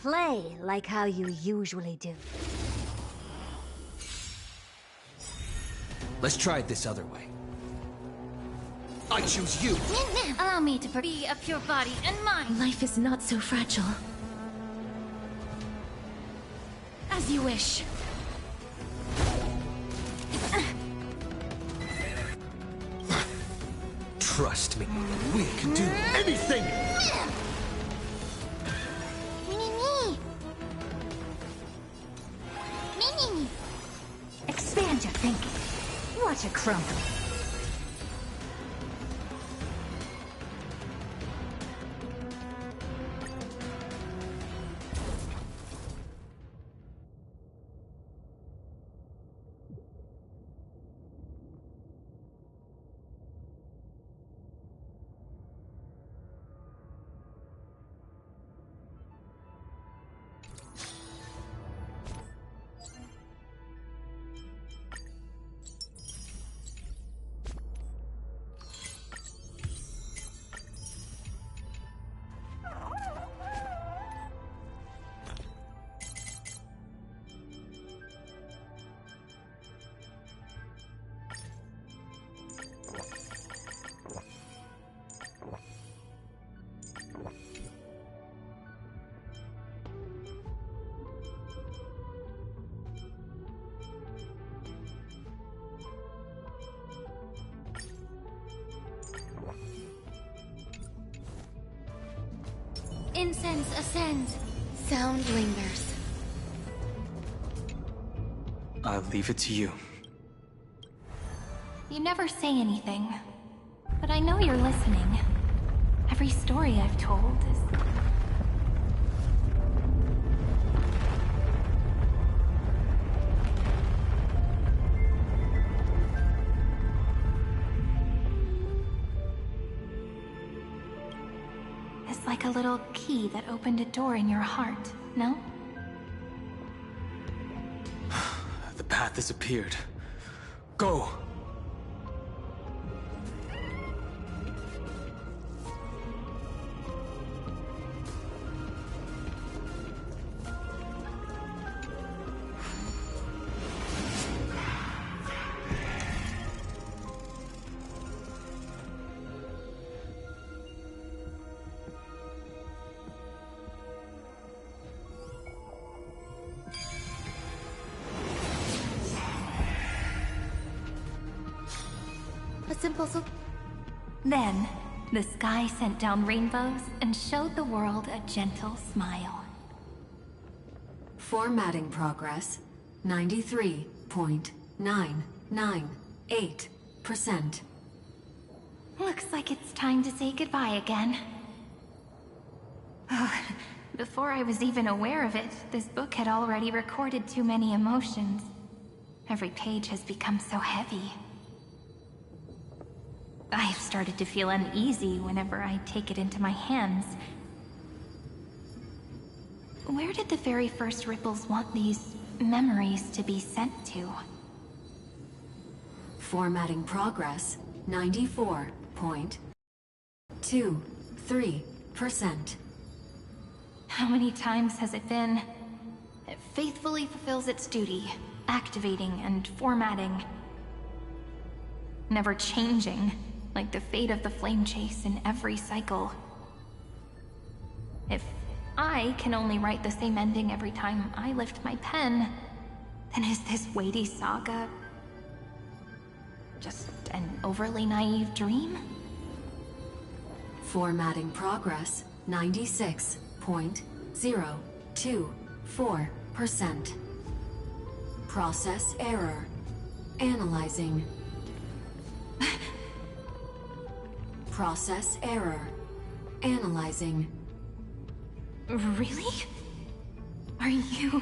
play like how you usually do. Let's try it this other way. I choose you! Allow me to be a pure body and mind. Life is not so fragile. As you wish. Trust me, we can do anything! Expand your thinking. Watch it crumble. Incense ascends. Sound lingers. I'll leave it to you. You never say anything, but I know you're listening. Every story I've told is... It's like a little key that opened a door in your heart, no? The path disappeared. Go! Then, the sky sent down rainbows and showed the world a gentle smile. Formatting progress, 93.998%. Looks like it's time to say goodbye again. Before I was even aware of it, this book had already recorded too many emotions. Every page has become so heavy. I've started to feel uneasy whenever I take it into my hands. Where did the very first ripples want these memories to be sent to? Formatting progress, 94.23%. How many times has it been? It faithfully fulfills its duty, activating and formatting. Never changing, like the fate of the flame chase in every cycle. If I can only write the same ending every time I lift my pen, then is this weighty saga just an overly naive dream? Formatting progress, 96.024%. Process error. Analyzing. Process error. Analyzing. Really? Are you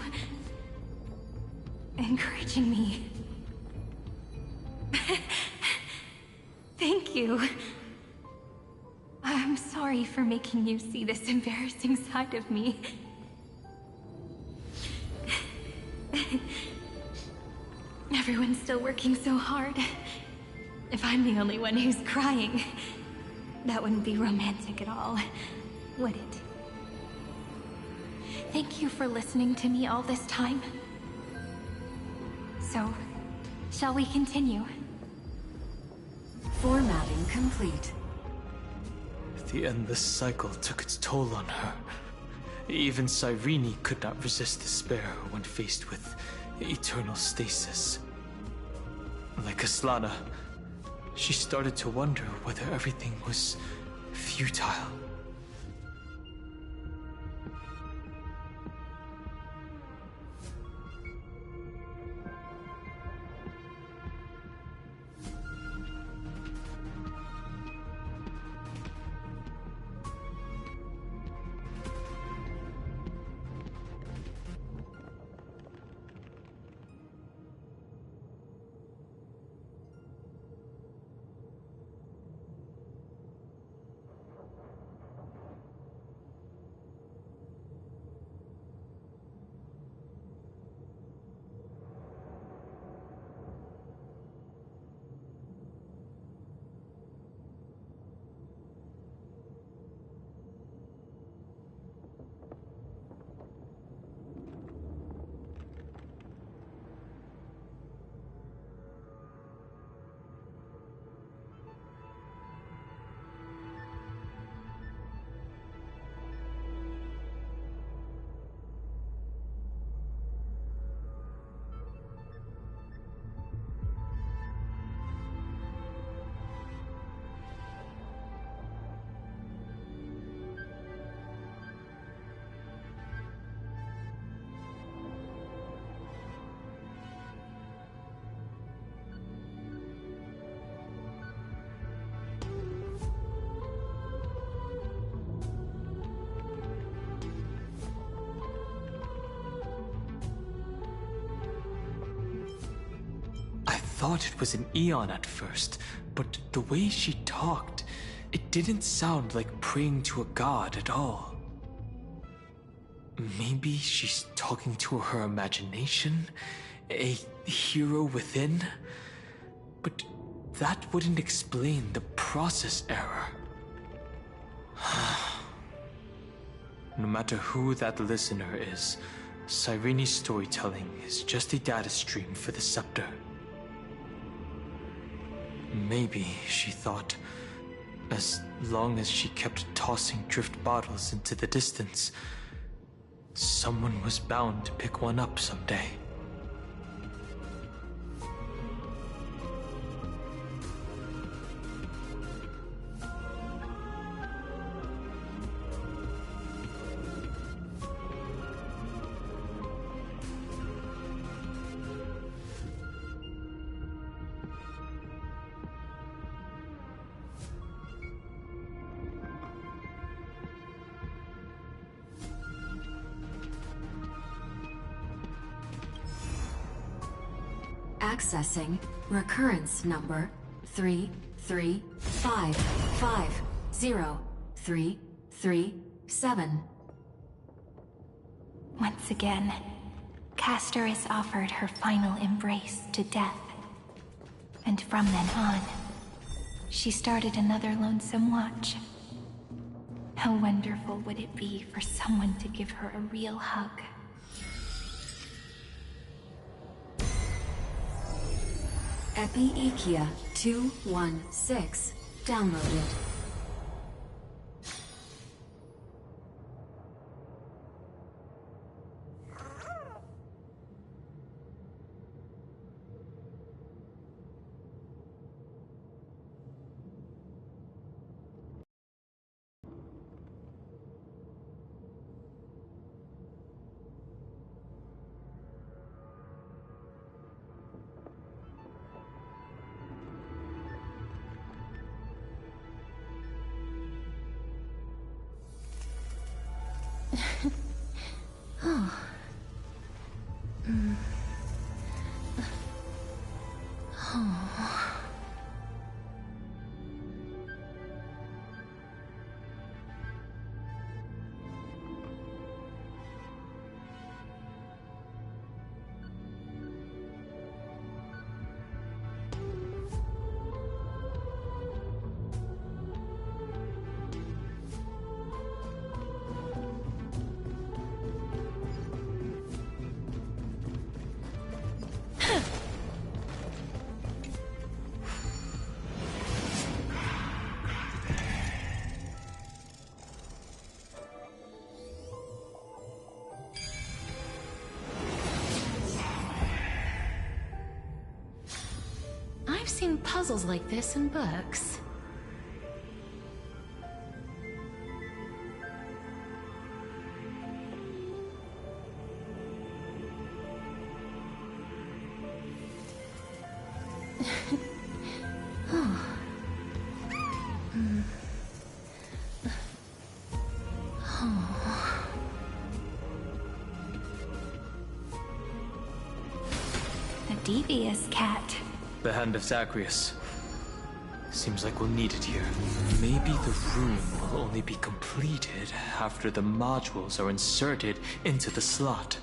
encouraging me? Thank you. I'm sorry for making you see this embarrassing side of me. Everyone's still working so hard. If I'm the only one who's crying, that wouldn't be romantic at all, would it? Thank you for listening to me all this time. So, shall we continue? Formatting complete. The endless cycle took its toll on her. Even Cyrene could not resist despair when faced with eternal stasis. Like Aslana, she started to wonder whether everything was futile. I thought it was an Eon at first, but the way she talked, it didn't sound like praying to a god at all. Maybe she's talking to her imagination, a hero within, but that wouldn't explain the process error. No matter who that listener is, Cyrene's storytelling is just a data stream for the scepter. Maybe, she thought, as long as she kept tossing drift bottles into the distance, someone was bound to pick one up someday. Accessing recurrence number 335503337. Once again, Castor is offered her final embrace to death. And from then on, she started another lonesome watch. How wonderful would it be for someone to give her a real hug? Epi-Ikia 216 downloaded. seen puzzles like this in books. A devious cat. The Hand of Zagreus. Seems like we'll need it here. Maybe the room will only be completed after the modules are inserted into the slot.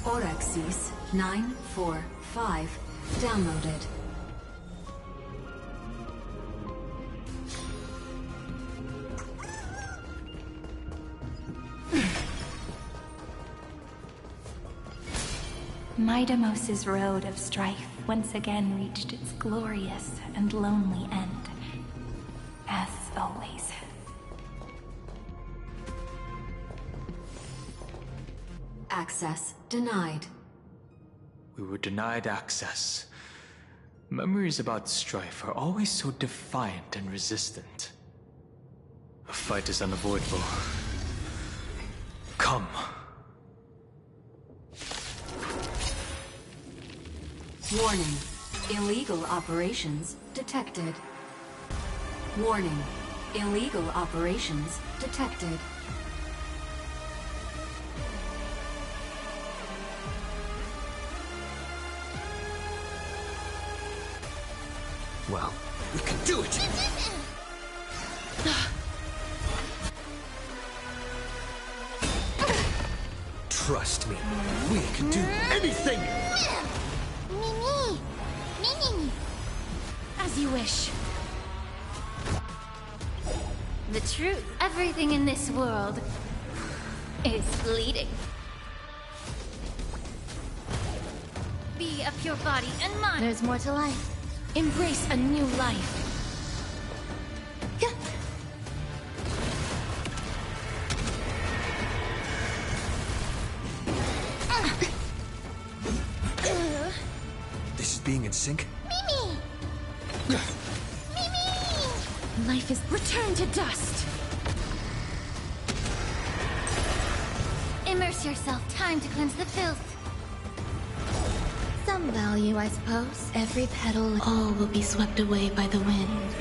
Orexis 945 downloaded. Midamos's road of strife once again reached its glorious and lonely end. As always. Access denied. We were denied access. Memories about strife are always so defiant and resistant. A fight is unavoidable. Come. Warning. Illegal operations detected. Warning. Illegal operations detected. Well, we can do it! Trust me, we can do anything! Mimi! Mimi! As you wish. The truth, everything in this world is fleeting. Be of your body and mind. There's more to life. Embrace a new life. This is being in sync? Mimi! Mimi! Life is returned to dust. Immerse yourself. Time to cleanse the filth. Some value, I suppose. Every petal, all will be swept away by the wind.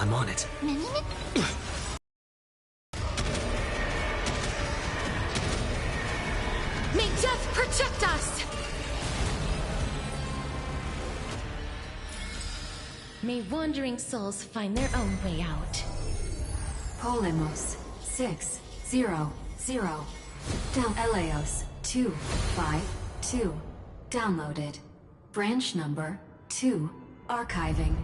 I'm on it. May death protect us! May wandering souls find their own way out. Polemos 600. Down Eleos 252. Downloaded. Branch number 2. Archiving.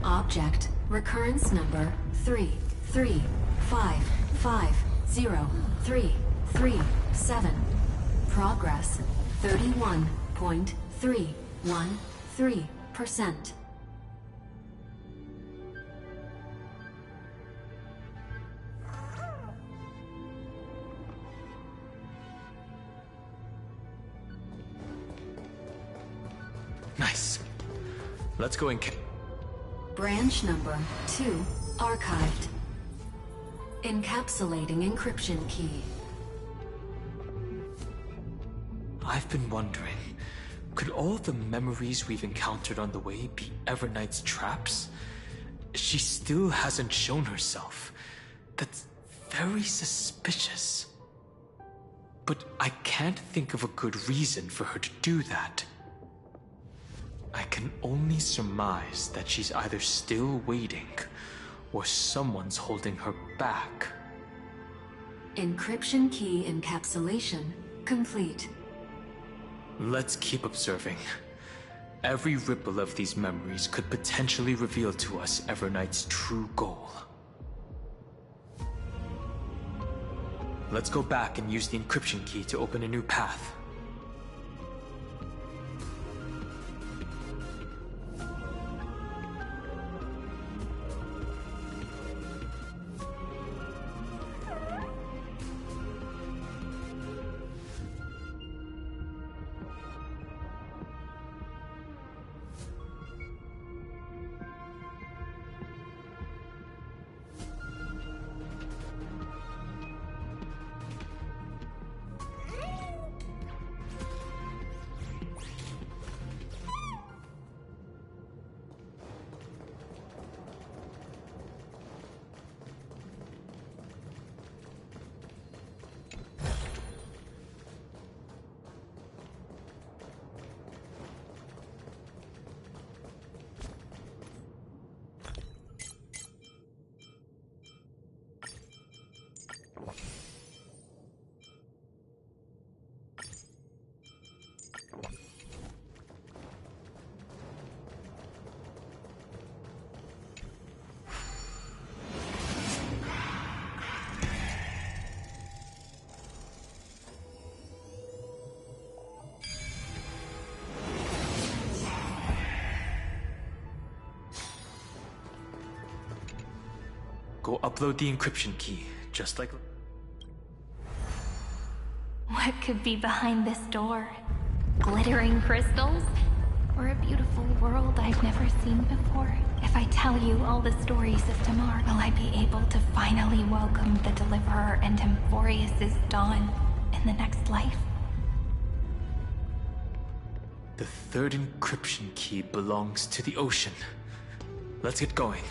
Object recurrence number 335503337. Progress 31.313%. Nice. Let's go in. Branch number 2 archived. Encapsulating encryption key. I've been wondering, could all the memories we've encountered on the way be Everknight's traps? She still hasn't shown herself. That's very suspicious. But I can't think of a good reason for her to do that. I can only surmise that she's either still waiting, or someone's holding her back. Encryption key encapsulation complete. Let's keep observing. Every ripple of these memories could potentially reveal to us Everknight's true goal. Let's go back and use the encryption key to open a new path. Go upload the encryption key, just like... What could be behind this door? Glittering crystals? Or a beautiful world I've never seen before? If I tell you all the stories of Tamar, will I be able to finally welcome the Deliverer and Emphorius' dawn in the next life? The third encryption key belongs to the ocean. Let's get going.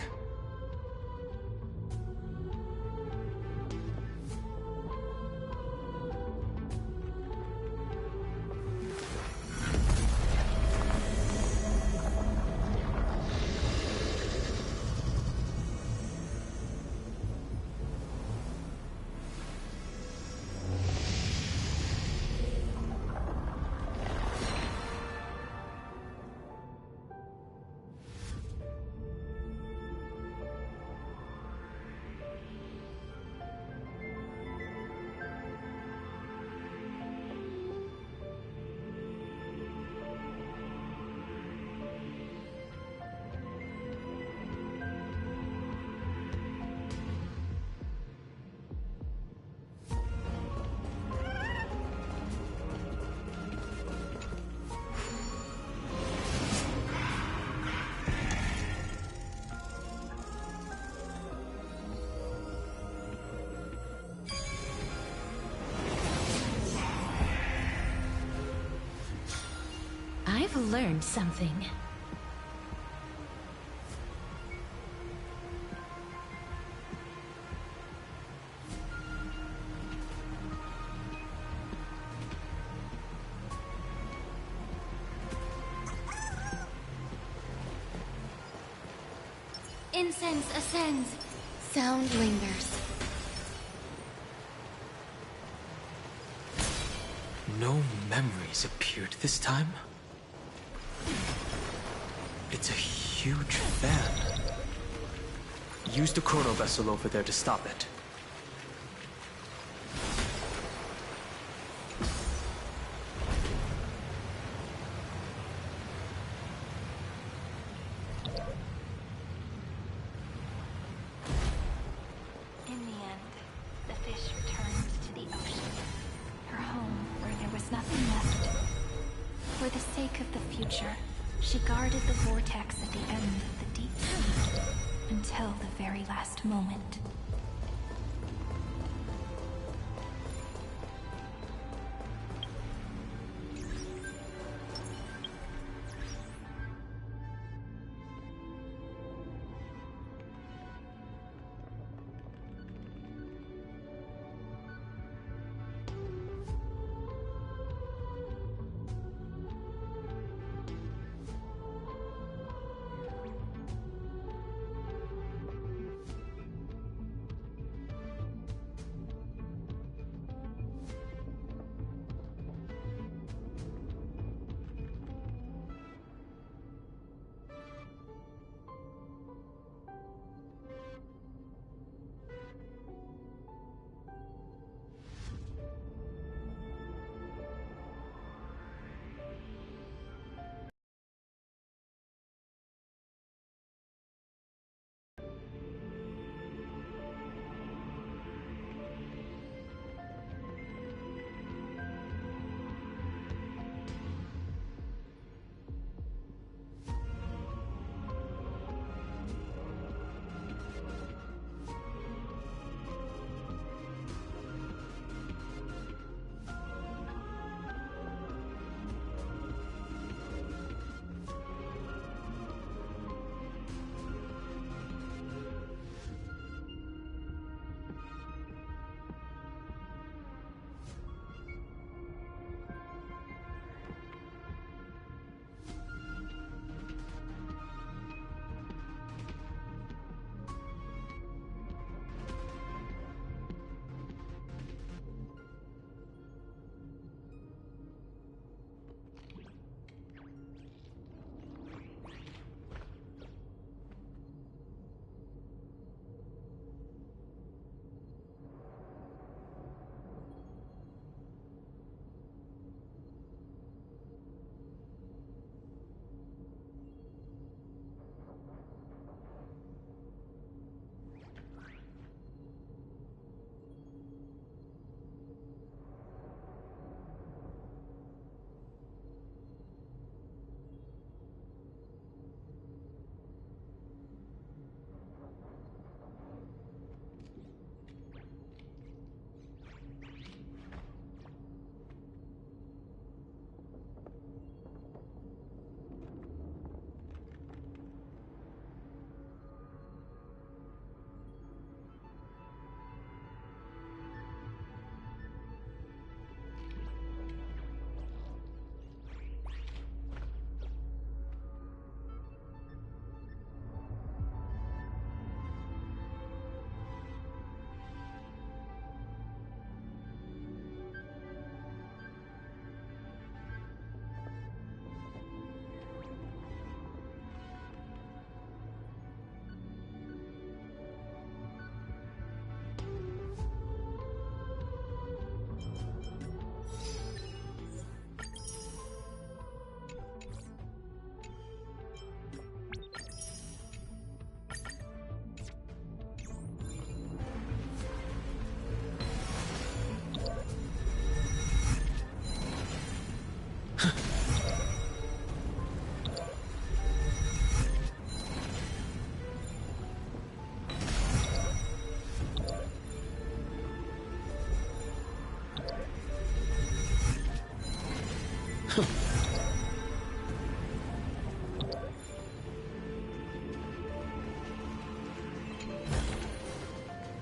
I've learned something. Incense ascends. Sound lingers. No memories appeared this time. It's a huge fan. Use the chrono vessel over there to stop it. In the end, the fish returned to the ocean, her home where there was nothing left. For the sake of the future, she guarded the vortex at the end of the deep sea until the very last moment.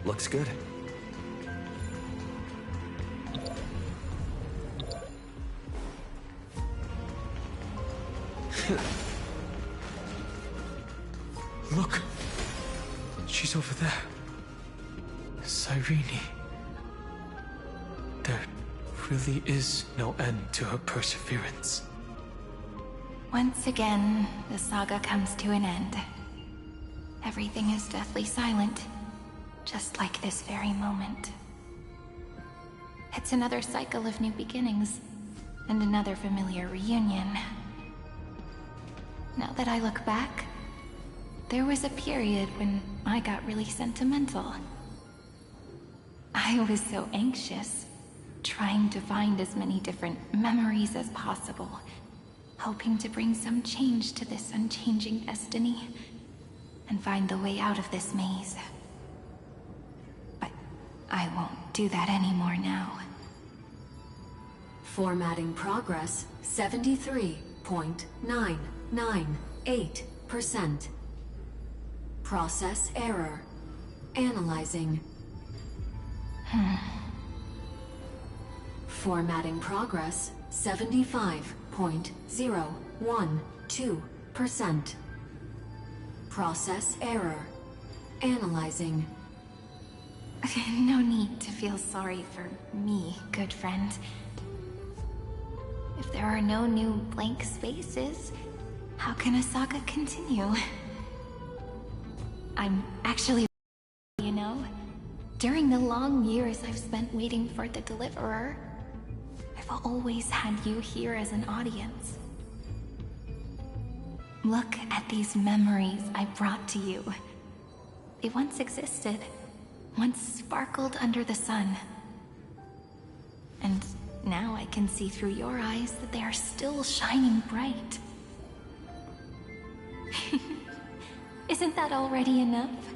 Looks good. Look! She's over there. Cyrene. There really is no end to her perseverance. Once again, the saga comes to an end. Everything is deathly silent, just like this very moment. It's another cycle of new beginnings, and another familiar reunion. Now that I look back, there was a period when I got really sentimental. I was so anxious, trying to find as many different memories as possible, hoping to bring some change to this unchanging destiny, and find the way out of this maze. But I won't do that anymore now. Formatting progress 73.998%. Process error. Analyzing. Formatting progress 75.012%. Process error. Analyzing. No need to feel sorry for me, good friend. If there are no new blank spaces, how can a saga continue? I'm actually, you know, during the long years I've spent waiting for the Deliverer, I've always had you here as an audience. Look at these memories I brought to you. They once existed, once sparkled under the sun. And now I can see through your eyes that they are still shining bright. Isn't that already enough?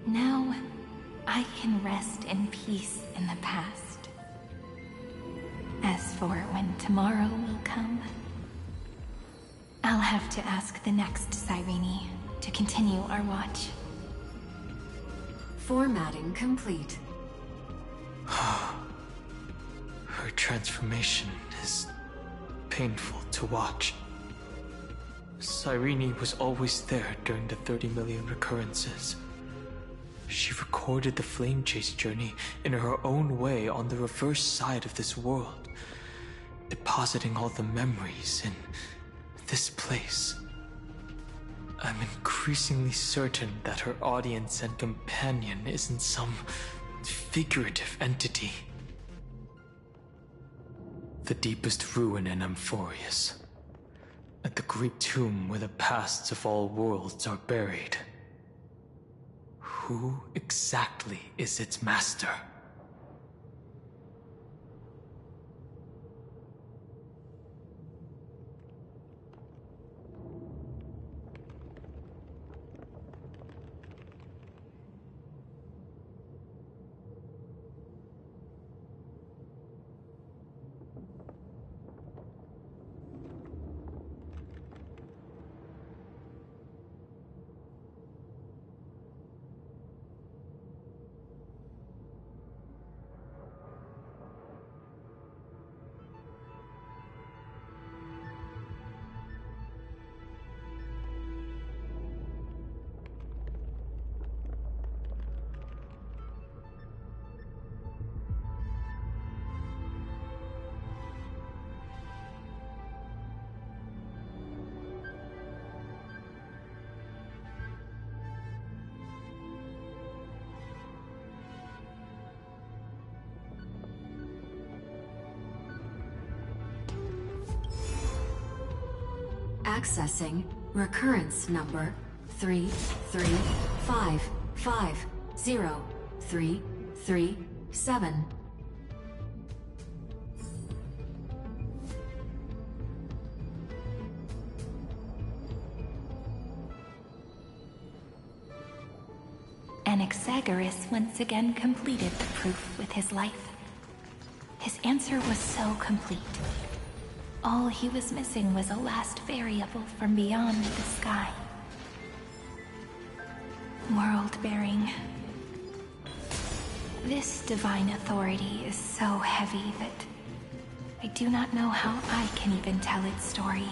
Now, I can rest in peace in the past. As for when tomorrow will come, I'll have to ask the next Cyrene to continue our watch. Formatting complete. Her transformation is painful to watch. Cyrene was always there during the 30 million recurrences. She recorded the flame chase journey in her own way on the reverse side of this world, depositing all the memories in this place. I'm increasingly certain that her audience and companion isn't some figurative entity. The deepest ruin in Amphorius, at the great tomb where the pasts of all worlds are buried. Who exactly is its master? Accessing recurrence number 335503337. Anaxagoras once again completed the proof with his life. His answer was so complete. All he was missing was a last variable from beyond the sky. World-bearing. This divine authority is so heavy that I do not know how I can even tell its story.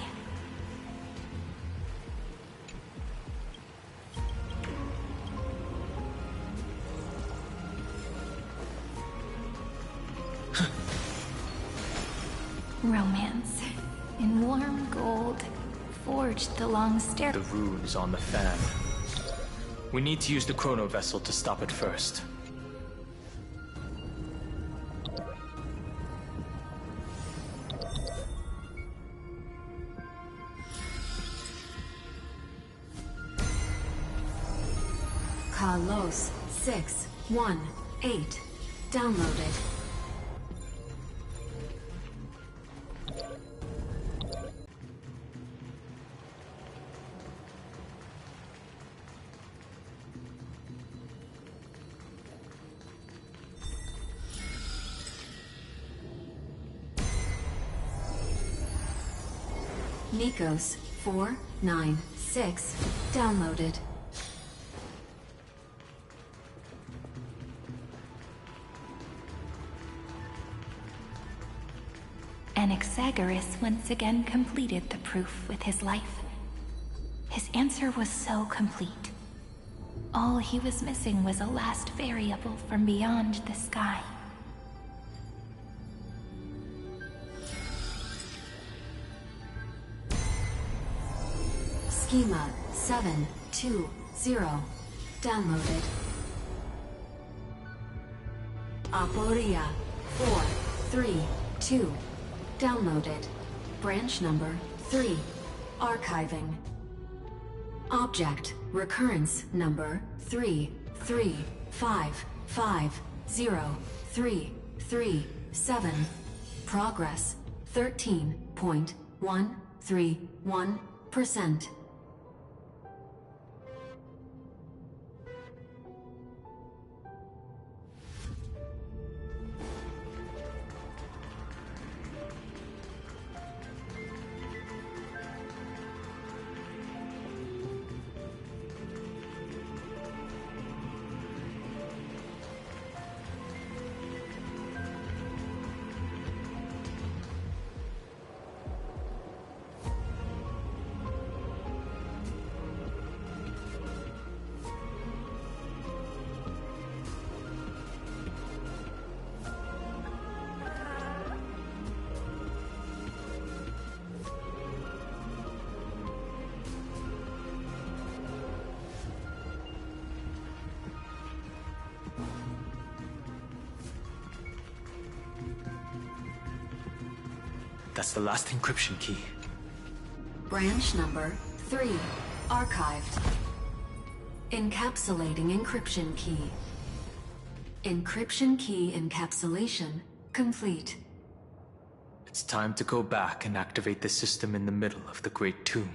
Romance. In warm gold, forged the long stair. The runes on the fan. We need to use the chrono vessel to stop it first. Kalos 618. Downloaded. Nikos 496. Downloaded. Anaxagoras once again completed the proof with his life. His answer was so complete. All he was missing was a last variable from beyond the sky. Schema 720. Downloaded. Aporia 432. Downloaded. Branch number 3. Archiving. Object recurrence number 335503337. Progress 13.131%. That's the last encryption key. Branch number 3. Archived. Encapsulating encryption key. Encryption key encapsulation complete. It's time to go back and activate the system in the middle of the Great Tomb.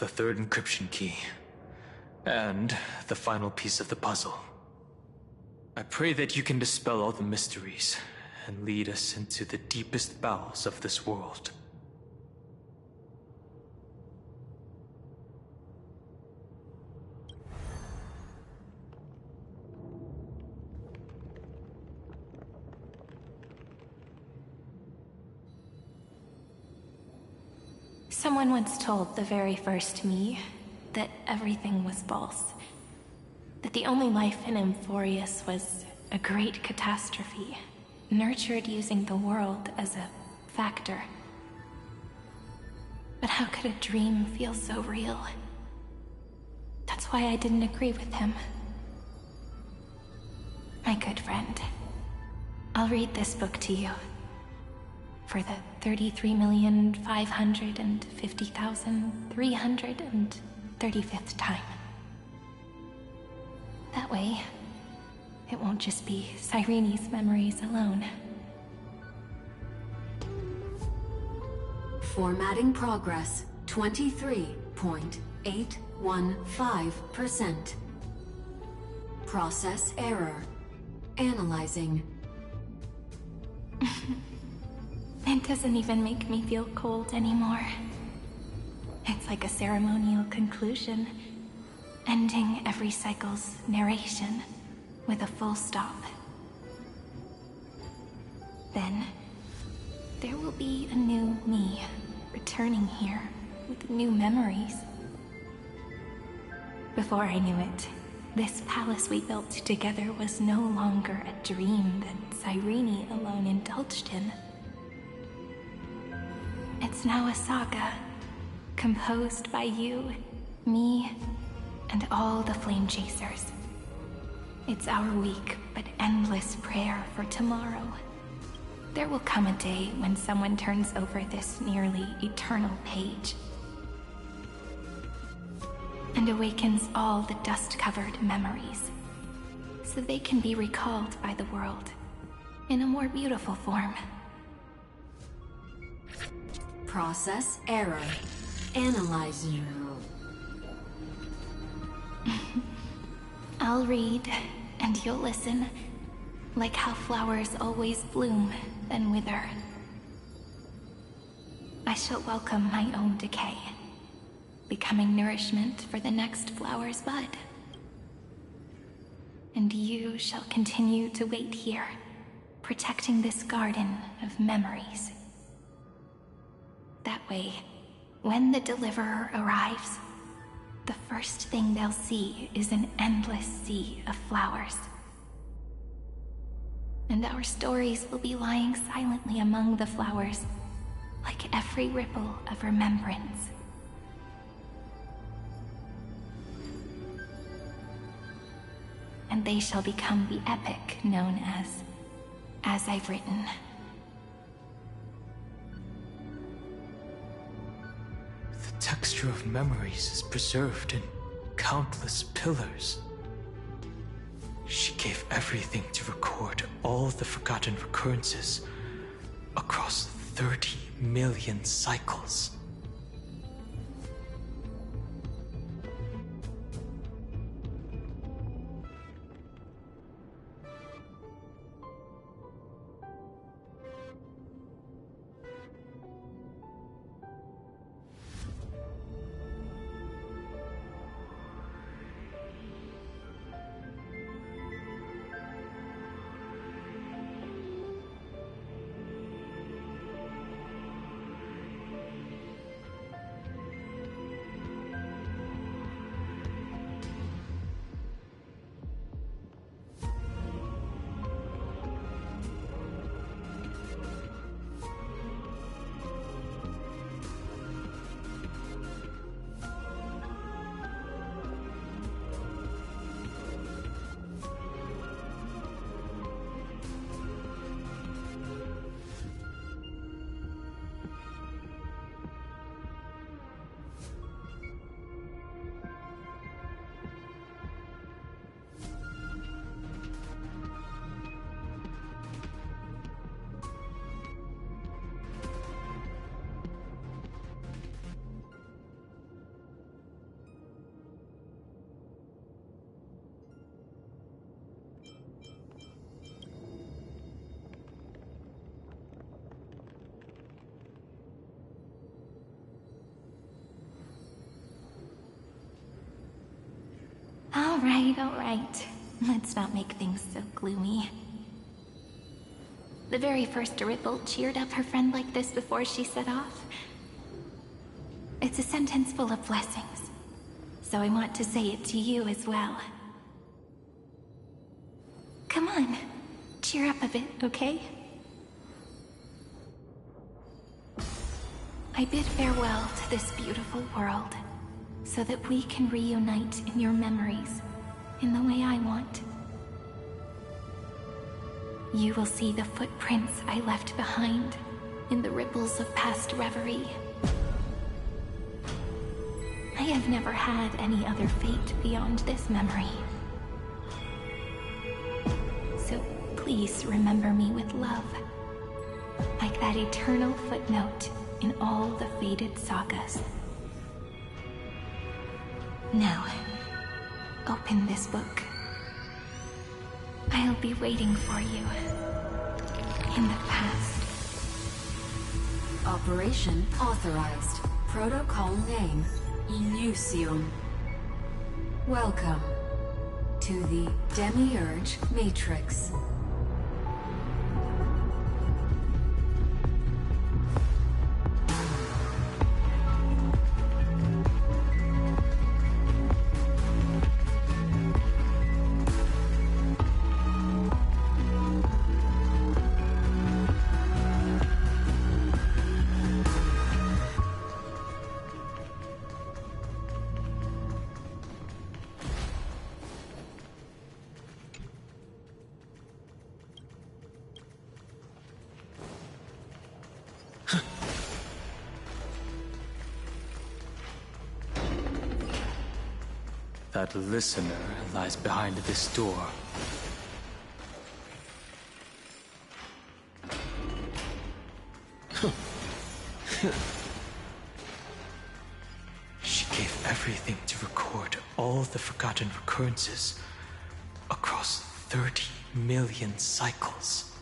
the third encryption key, and the final piece of the puzzle. I pray that you can dispel all the mysteries and lead us into the deepest bowels of this world. Someone once told the very first me that everything was false. That the only life in Amphorius was a great catastrophe, nurtured using the world as a factor. But how could a dream feel so real? That's why I didn't agree with him. My good friend, I'll read this book to you. For the 33,550,335th time. That way, it won't just be Cyrene's memories alone. Formatting progress 23.815%. Process error. Analyzing. It doesn't even make me feel cold anymore. It's like a ceremonial conclusion, ending every cycle's narration with a full stop. Then, there will be a new me returning here with new memories. Before I knew it, this palace we built together was no longer a dream that Cyrene alone indulged in. It's now a saga, composed by you, me, and all the Flame Chasers. It's our weak but endless prayer for tomorrow. There will come a day when someone turns over this nearly eternal page and awakens all the dust-covered memories, so they can be recalled by the world in a more beautiful form. Process error. Analyzing. I'll read, and you'll listen, like how flowers always bloom, then wither. I shall welcome my own decay, becoming nourishment for the next flower's bud. And you shall continue to wait here, protecting this garden of memories. That way, when the Deliverer arrives, the first thing they'll see is an endless sea of flowers. And our stories will be lying silently among the flowers, like every ripple of remembrance. And they shall become the epic known as I've written. The texture of memories is preserved in countless pillars. She gave everything to record all the forgotten recurrences across 30 million cycles. all right. Let's not make things so gloomy. The very first Ripple cheered up her friend like this before she set off. It's a sentence full of blessings, so I want to say it to you as well. Come on, cheer up a bit, okay? I bid farewell to this beautiful world, so that we can reunite in your memories, in the way I want. You will see the footprints I left behind, in the ripples of past reverie. I have never had any other fate beyond this memory. So please remember me with love, like that eternal footnote in all the faded sagas. Now, open this book. I'll be waiting for you in the past. Operation authorized. Protocol name, Illusium. Welcome to the Demiurge Matrix. That listener lies behind this door. She gave everything to record all the forgotten recurrences across 30 million cycles.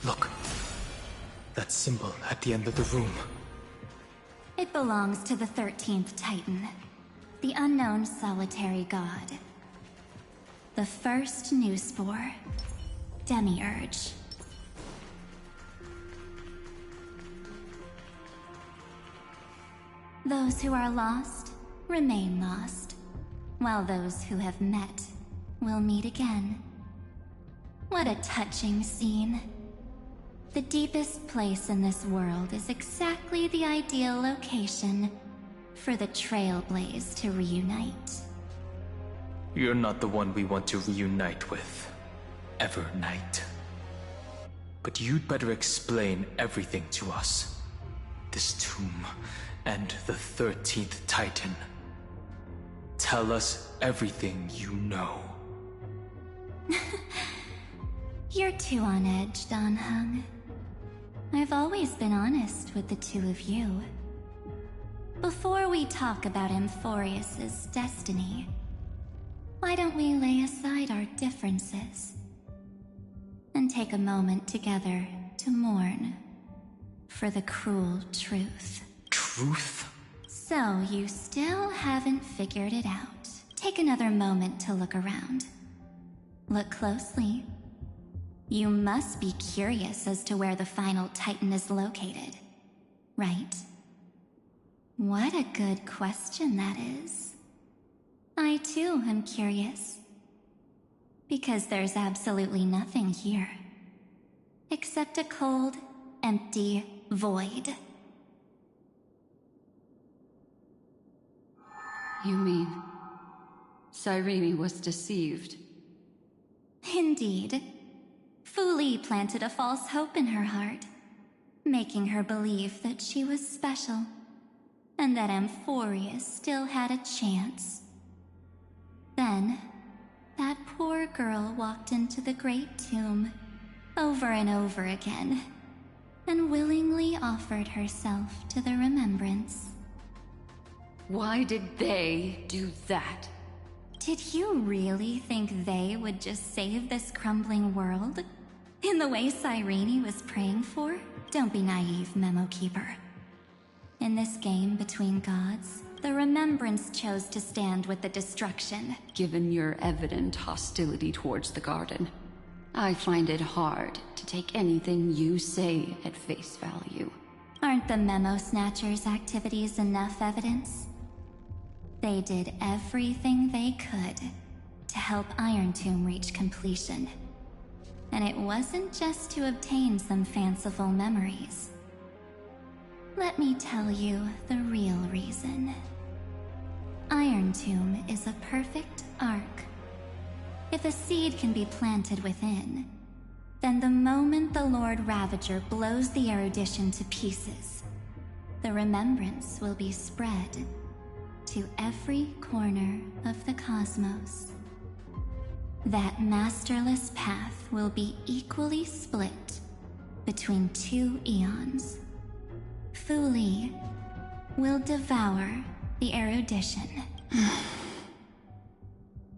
Look, that symbol at the end of the room. It belongs to the 13th Titan, the unknown solitary god. The first new spore, Demiurge. Those who are lost remain lost, while those who have met will meet again. What a touching scene. The deepest place in this world is exactly the ideal location for the Trailblaze to reunite. You're not the one we want to reunite with, Evernight. But you'd better explain everything to us. This tomb and the 13th Titan. Tell us everything you know. You're too on edge, Dan Heng. I've always been honest with the two of you. Before we talk about Amphorius's destiny, why don't we lay aside our differences and take a moment together to mourn for the cruel truth? Truth? So you still haven't figured it out. Take another moment to look around. Look closely. You must be curious as to where the final Titan is located, right? What a good question that is. I too am curious. Because there's absolutely nothing here. Except a cold, empty void. You mean Cyrene was deceived? Indeed. Fu Li planted a false hope in her heart, making her believe that she was special, and that Amphorius still had a chance. Then, that poor girl walked into the Great Tomb, over and over again, and willingly offered herself to the remembrance. Why did they do that? Did you really think they would just save this crumbling world? In the way Cyrene was praying for? Don't be naive, Memo Keeper. In this game between gods, the Remembrance chose to stand with the destruction. Given your evident hostility towards the garden, I find it hard to take anything you say at face value. Aren't the Memo Snatchers' activities enough evidence? They did everything they could to help Iron Tomb reach completion. And it wasn't just to obtain some fanciful memories. Let me tell you the real reason. Iron Tomb is a perfect arc. If a seed can be planted within, then the moment the Lord Ravager blows the erudition to pieces, the remembrance will be spread to every corner of the cosmos. That masterless path will be equally split between two eons. Fu Li will devour the erudition.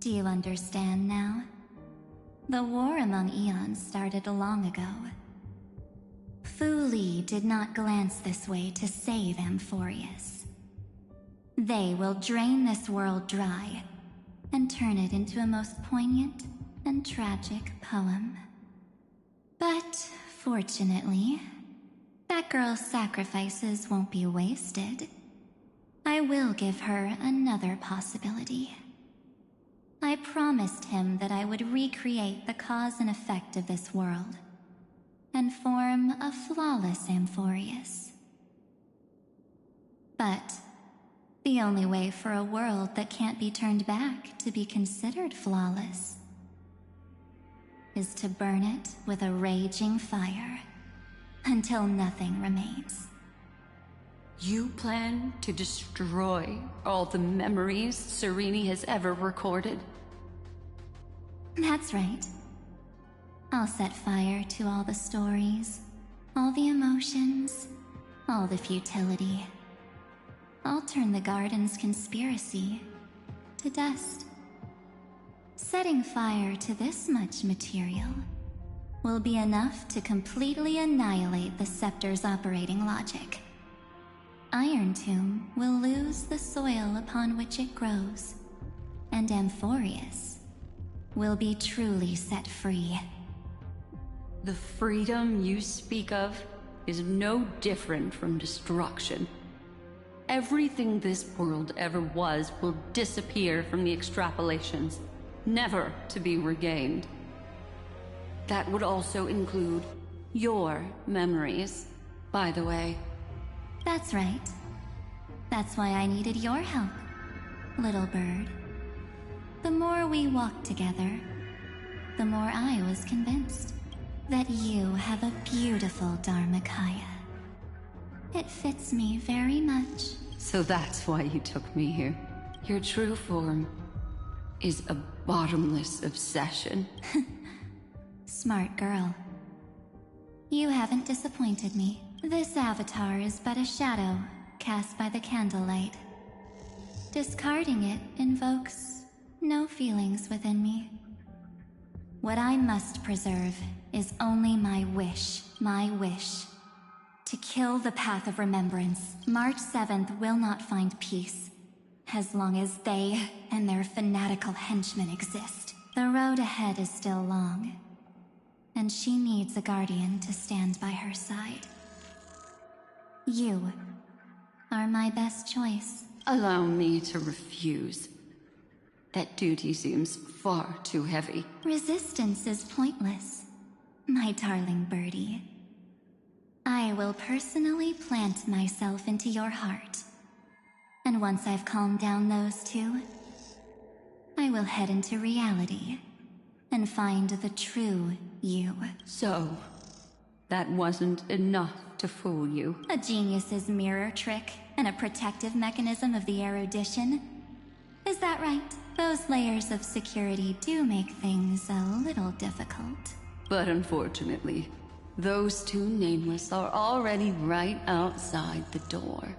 Do you understand now? The war among eons started long ago. Fu Li did not glance this way to save Amphorius. They will drain this world dry and turn it into a most poignant and tragic poem. But fortunately, that girl's sacrifices won't be wasted. I will give her another possibility. I promised him that I would recreate the cause and effect of this world and form a flawless Amphorius. But the only way for a world that can't be turned back to be considered flawless is to burn it with a raging fire until nothing remains. You plan to destroy all the memories Serene has ever recorded? That's right. I'll set fire to all the stories, all the emotions, all the futility. I'll turn the garden's conspiracy to dust. Setting fire to this much material will be enough to completely annihilate the scepter's operating logic. Iron Tomb will lose the soil upon which it grows, and Amphorius will be truly set free. The freedom you speak of is no different from destruction. Everything this world ever was will disappear from the extrapolations, never to be regained. That would also include your memories, by the way. That's right. That's why I needed your help, little bird. The more we walked together, the more I was convinced that you have a beautiful Dharmakaya. It fits me very much. So that's why you took me here. Your true form is a bottomless obsession. Smart girl. You haven't disappointed me. This avatar is but a shadow cast by the candlelight. Discarding it invokes no feelings within me. What I must preserve is only my wish. To kill the path of remembrance. March 7th will not find peace, as long as they and their fanatical henchmen exist. The road ahead is still long, and she needs a guardian to stand by her side. You are my best choice. Allow me to refuse. That duty seems far too heavy. Resistance is pointless, my darling birdie. I will personally plant myself into your heart. And once I've calmed down those two, I will head into reality and find the true you. So, that wasn't enough to fool you. A genius's mirror trick and a protective mechanism of the erudition. Is that right? Those layers of security do make things a little difficult. But unfortunately, those two nameless are already right outside the door.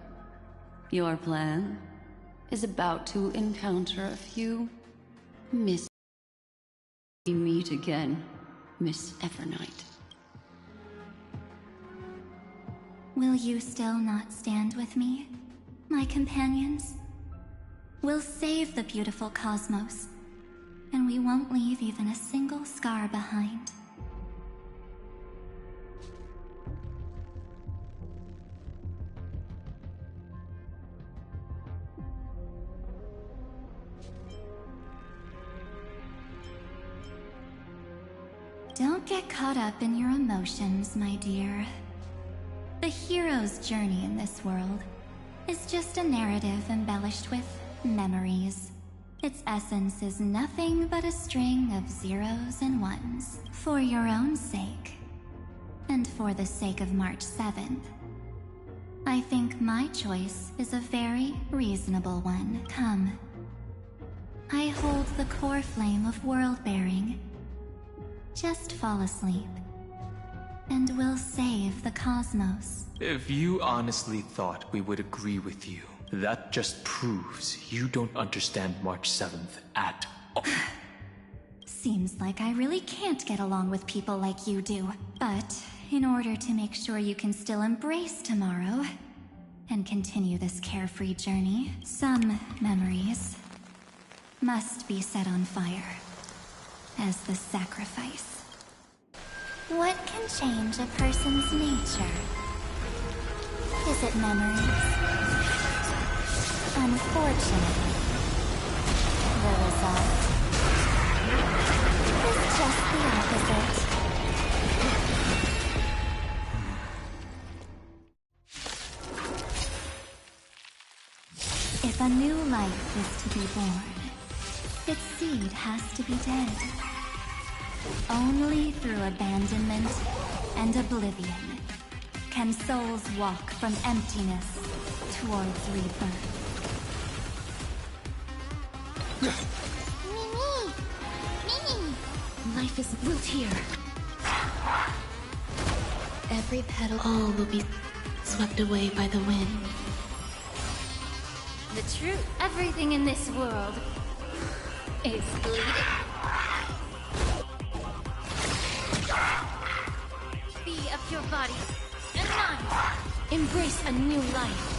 Your plan is about to encounter a few we meet again, Miss Evernight. Will you still not stand with me, my companions? We'll save the beautiful cosmos, and we won't leave even a single scar behind. Don't get caught up in your emotions, my dear. The hero's journey in this world is just a narrative embellished with memories. Its essence is nothing but a string of zeros and ones. For your own sake, and for the sake of March 7th, I think my choice is a very reasonable one. Come. I hold the core flame of world-bearing. Just fall asleep, and we'll save the cosmos. If you honestly thought we would agree with you, that just proves you don't understand March 7th at all. Seems like I really can't get along with people like you do. But in order to make sure you can still embrace tomorrow and continue this carefree journey, some memories must be set on fire as the sacrifice. What can change a person's nature? Is it memories? Unfortunately, the result is just the opposite. If a new life is to be born, its seed has to be dead. Only through abandonment and oblivion can souls walk from emptiness towards rebirth. Mimi! Mimi! Life is built here. Every petal, all will be swept away by the wind. The truth, everything in this world is bleeding. Be of your body and mind. Embrace a new life.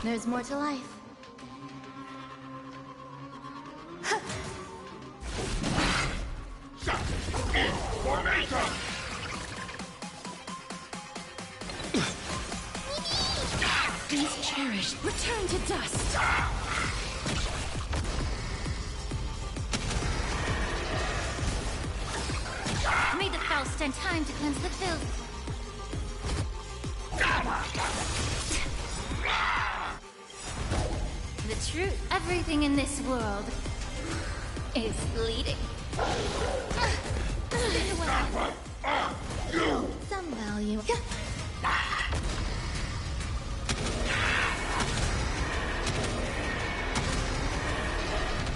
There's more to life. These cherished return to dust. May the foul stand time to cleanse the filth. The truth, everything in this world is bleeding. Some value.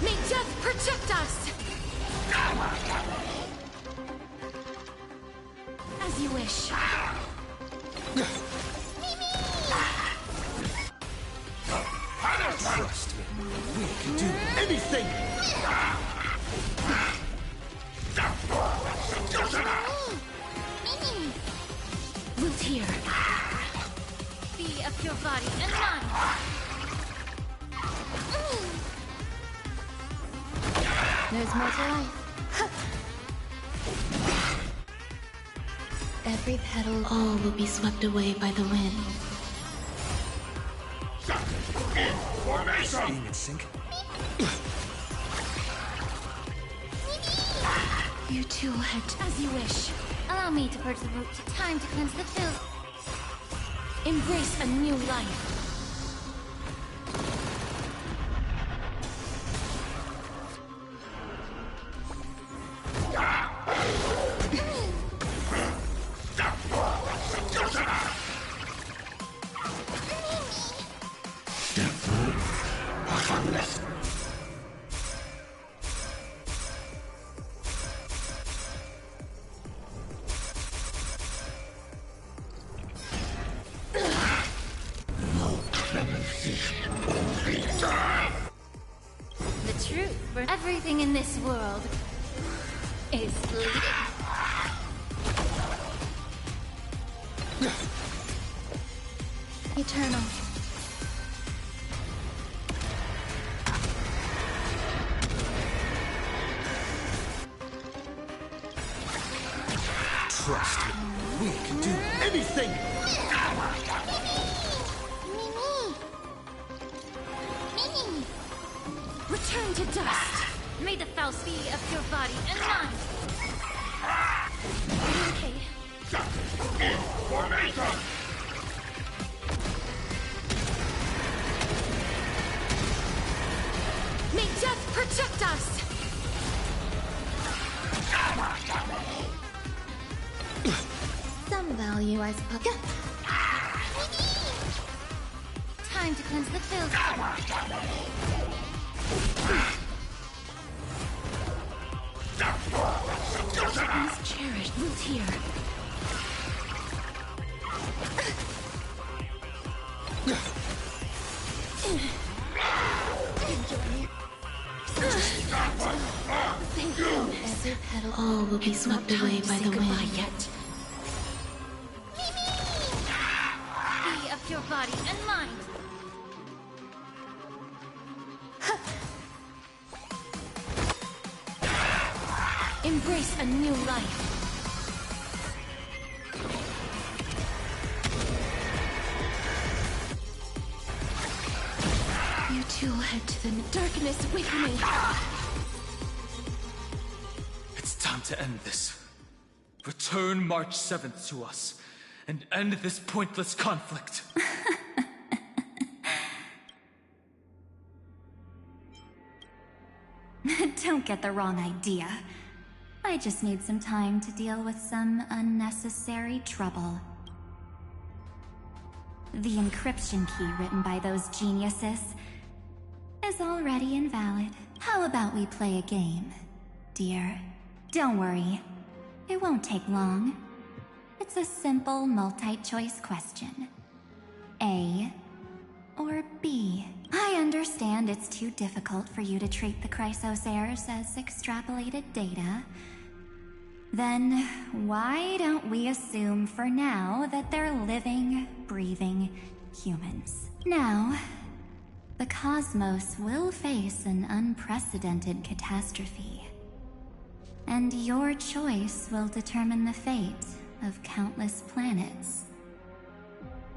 May death protect us! As you wish. Trust me. We can do anything! Root here. Be of your body and mind. There's more to life. Every petal, all will be swept away by the wind. Being in sync? You too will head as you wish. Allow me to purge the root to time to cleanse the filth. Embrace a new life. for everything in this world is fleeting. Eternal. Trust me, we can do anything! Return to dust. May the Faust be of your body and mind. Okay. May death protect us! Some value, I suppose. Time to cleanse the filth. Most cherished root here. Thank goodness. Every petal, all will be swept away by the wind. Yet. Be of your body and mind. Embrace a new life. You two will head to the darkness with me. It's time to end this. Return March 7th to us, and end this pointless conflict. Don't get the wrong idea. I just need some time to deal with some unnecessary trouble. The encryption key written by those geniuses is already invalid. How about we play a game, dear? Don't worry. It won't take long. It's a simple multi-choice question. A or B? I understand it's too difficult for you to treat the Chrysosairs as extrapolated data. Then why don't we assume for now that they're living, breathing humans? Now, the cosmos will face an unprecedented catastrophe. And your choice will determine the fate of countless planets.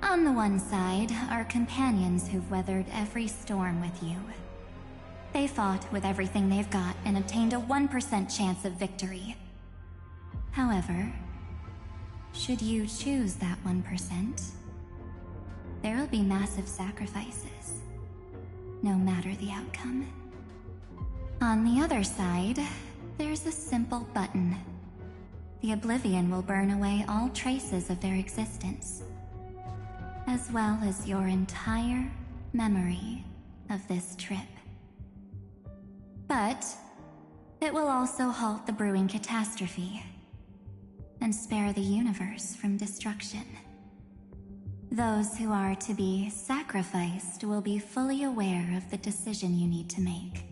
On the one side are companions who've weathered every storm with you. They fought with everything they've got and obtained a 1% chance of victory. However, should you choose that 1%, there will be massive sacrifices, no matter the outcome. On the other side, there's a simple button. The Oblivion will burn away all traces of their existence, as well as your entire memory of this trip. But it will also halt the brewing catastrophe and spare the universe from destruction. Those who are to be sacrificed will be fully aware of the decision you need to make.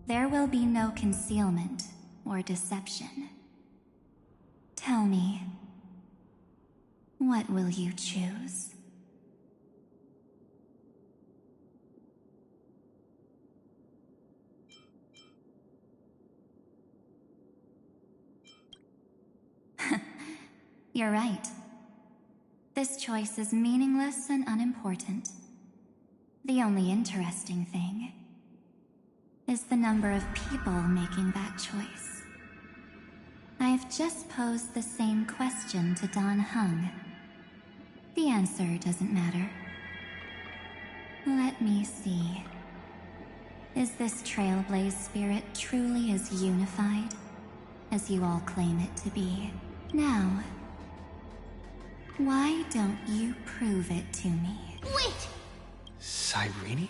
There will be no concealment or deception. Tell me, what will you choose? You're right. This choice is meaningless and unimportant. The only interesting thing is the number of people making that choice. I've just posed the same question to Dan Heng. The answer doesn't matter. Let me see. Is this Trailblaze spirit truly as unified as you all claim it to be? Now, why don't you prove it to me? Wait! Cyrene?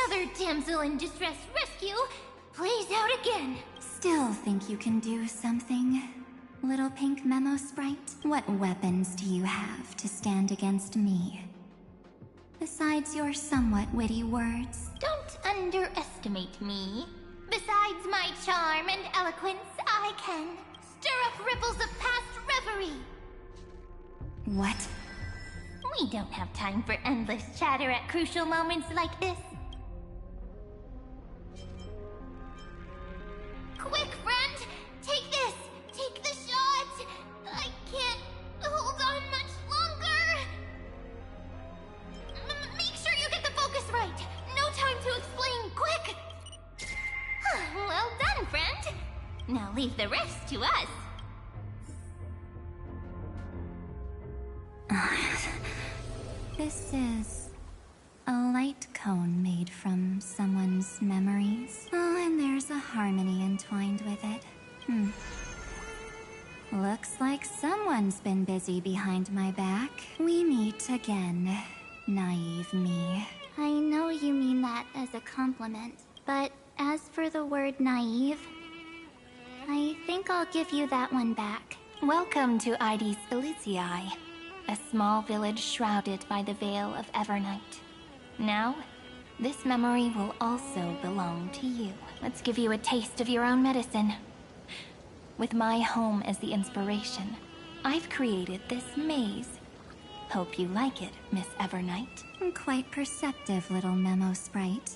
Another damsel in distress rescue plays out again. Still think you can do something, little pink memo sprite? What weapons do you have to stand against me? Besides your somewhat witty words? Don't underestimate me. Besides my charm and eloquence, I can stir up ripples of past reverie. What? We don't have time for endless chatter at crucial moments like this. Quick, friend! Take this! Take the shot! I can't hold on much longer! Make sure you get the focus right! No time to explain, quick! Well done, friend! Now leave the rest to us. This is a light cone made from someone's memories. Oh, and there's a harmony entwined with it. Looks like someone's been busy behind my back. We meet again, naive me. I know you mean that as a compliment, but as for the word naive, I think I'll give you that one back. Welcome to Ides Elysiae, a small village shrouded by the veil of Evernight. Now, this memory will also belong to you. Let's give you a taste of your own medicine. With my home as the inspiration, I've created this maze. Hope you like it, Miss Evernight. Quite perceptive little memo sprite.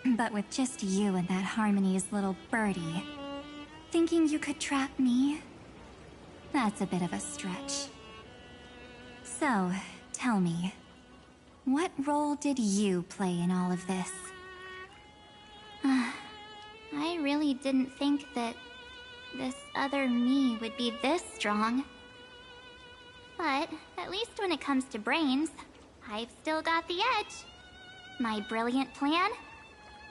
But with just you and that Harmony's little birdie, thinking you could trap me? That's a bit of a stretch. So, tell me, what role did you play in all of this? I really didn't think that this other me would be this strong. But at least when it comes to brains, I've still got the edge. My brilliant plan?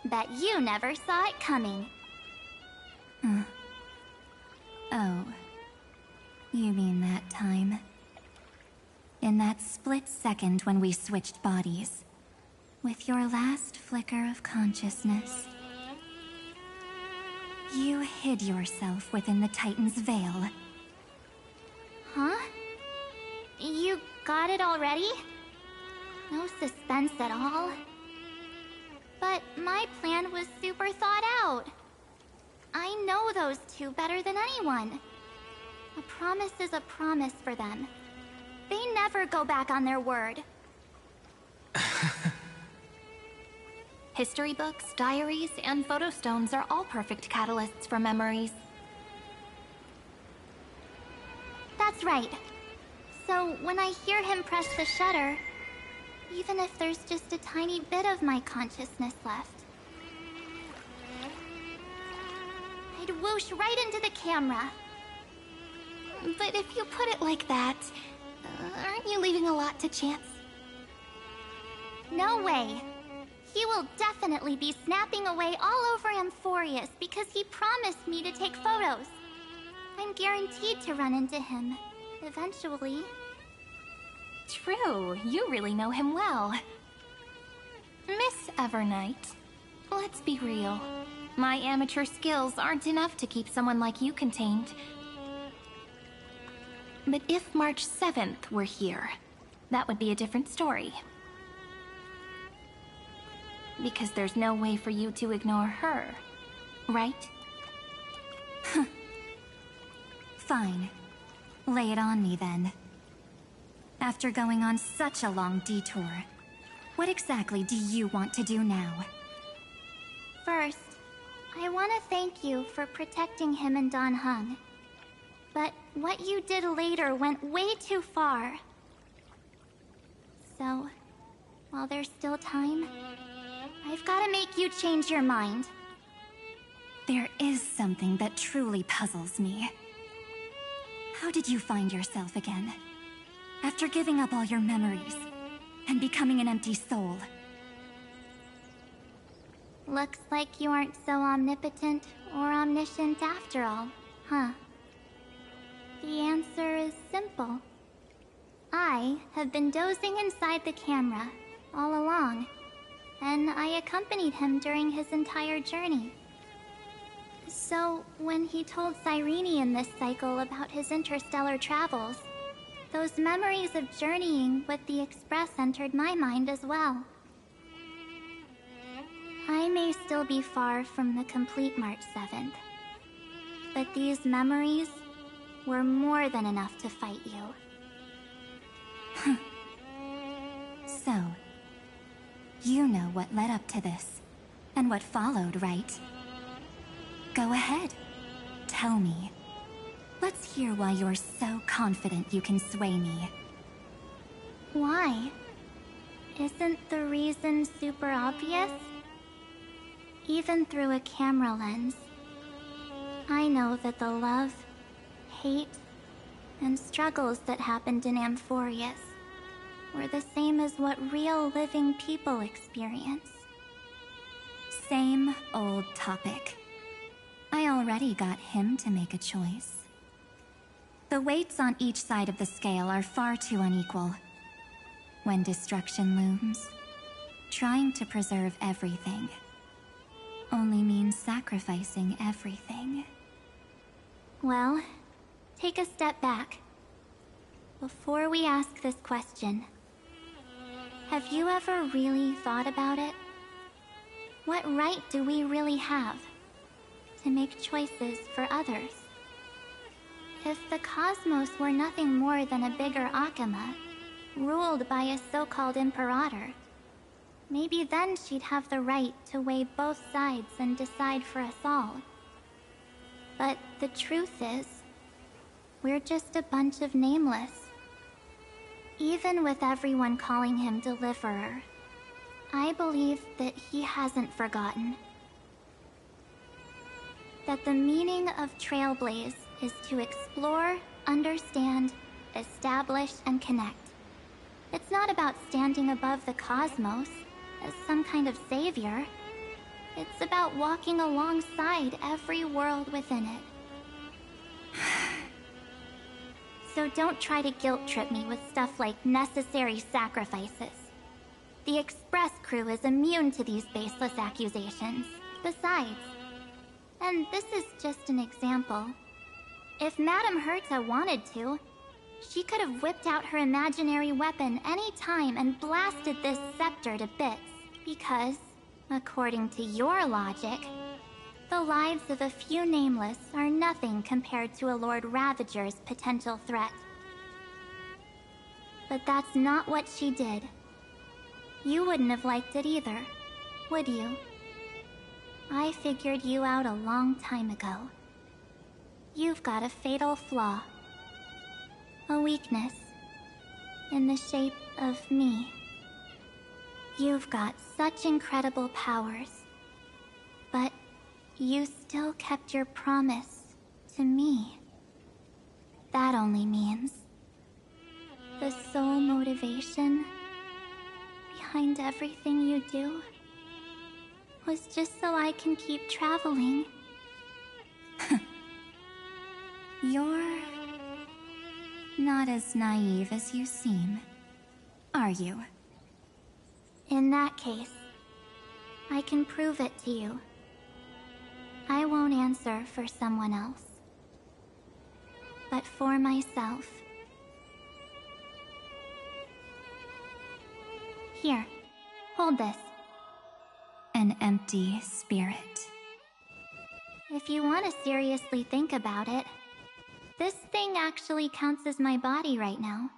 Bet you never saw it coming. Oh, you mean that time? In that split second when we switched bodies, with your last flicker of consciousness, you hid yourself within the Titan's veil. Huh? You got it already? No suspense at all? But my plan was super thought out. I know those two better than anyone. A promise is a promise for them. They never go back on their word. History books, diaries, and photostones are all perfect catalysts for memories. That's right. So when I hear him press the shutter, even if there's just a tiny bit of my consciousness left, I'd whoosh right into the camera. But if you put it like that, aren't you leaving a lot to chance? No way. He will definitely be snapping away all over Amphorius because he promised me to take photos. I'm guaranteed to run into him, eventually. True, you really know him well. Miss Evernight, let's be real. My amateur skills aren't enough to keep someone like you contained. But if March 7th were here, that would be a different story. Because there's no way for you to ignore her, right? Fine. Lay it on me then. After going on such a long detour, what exactly do you want to do now? First, I want to thank you for protecting him and Don Hung. But what you did later went way too far. So, while there's still time, I've got to make you change your mind. There is something that truly puzzles me. How did you find yourself again? After giving up all your memories and becoming an empty soul. Looks like you aren't so omnipotent or omniscient after all, huh? The answer is simple. I have been dozing inside the camera all along, and I accompanied him during his entire journey. So, when he told Cyrene in this cycle about his interstellar travels, those memories of journeying with the Express entered my mind as well. I may still be far from the complete March 7th, but these memories were more than enough to fight you. So, you know what led up to this, and what followed, right? Go ahead. Tell me. Let's hear why you're so confident you can sway me. Why? Isn't the reason super obvious? Even through a camera lens, I know that the love, hate, and struggles that happened in Amphorius were the same as what real living people experience. Same old topic. I already got him to make a choice. The weights on each side of the scale are far too unequal. When destruction looms, trying to preserve everything only means sacrificing everything. Well, take a step back. Before we ask this question, have you ever really thought about it? What right do we really have to make choices for others? If the cosmos were nothing more than a bigger Akama, ruled by a so-called Imperator, maybe then she'd have the right to weigh both sides and decide for us all. But the truth is, we're just a bunch of nameless. Even with everyone calling him Deliverer, I believe that he hasn't forgotten. That the meaning of Trailblaze is to explore, understand, establish, and connect. It's not about standing above the cosmos as some kind of savior. It's about walking alongside every world within it. So don't try to guilt-trip me with stuff like necessary sacrifices. The Express crew is immune to these baseless accusations. Besides, and this is just an example, if Madame Herta wanted to, she could have whipped out her imaginary weapon any time and blasted this scepter to bits. Because, according to your logic, the lives of a few nameless are nothing compared to a Lord Ravager's potential threat. But that's not what she did. You wouldn't have liked it either, would you? I figured you out a long time ago. You've got a fatal flaw. A weakness. In the shape of me. You've got such incredible powers. But you still kept your promise to me. That only means the sole motivation behind everything you do was just so I can keep traveling. You're not as naive as you seem, are you? In that case, I can prove it to you. I won't answer for someone else, but for myself. Here, hold this. An empty spirit. If you want to seriously think about it, this thing actually counts as my body right now.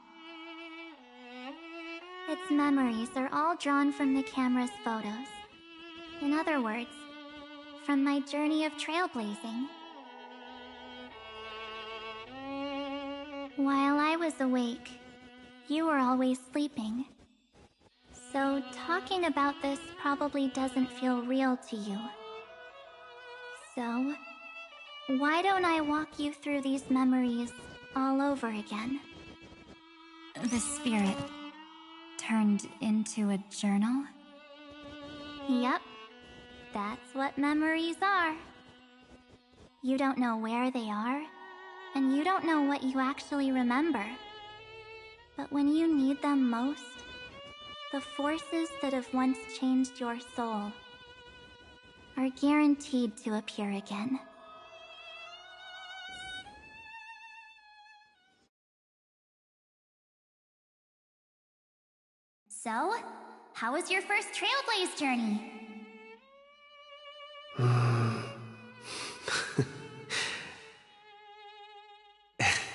Its memories are all drawn from the camera's photos. In other words, from my journey of trailblazing. While I was awake, you were always sleeping. So talking about this probably doesn't feel real to you. So, why don't I walk you through these memories all over again? The spirit turned into a journal? Yep, that's what memories are. You don't know where they are, and you don't know what you actually remember. But when you need them most, the forces that have once changed your soul are guaranteed to appear again. So, how was your first Trailblaze journey?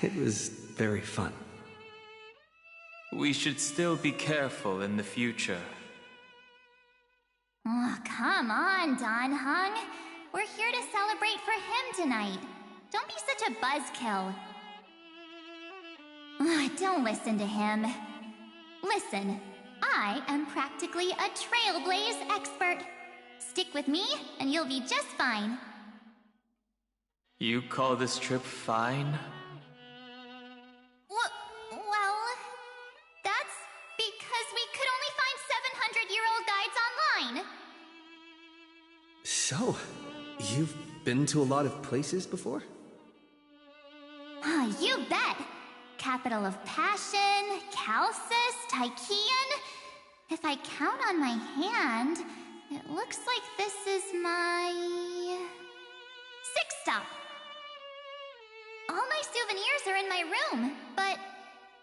It was very fun. We should still be careful in the future. Oh, come on, Don Hung. We're here to celebrate for him tonight. Don't be such a buzzkill. Don't listen to him. Listen, I am practically a trailblaze expert. Stick with me, and you'll be just fine. You call this trip fine? Well, that's because we could only find 700-year-old guides online. So, you've been to a lot of places before? You bet! Capital of Passion, Calcis, Tychean. If I count on my hand, it looks like this is my 6th stop. All my souvenirs are in my room, but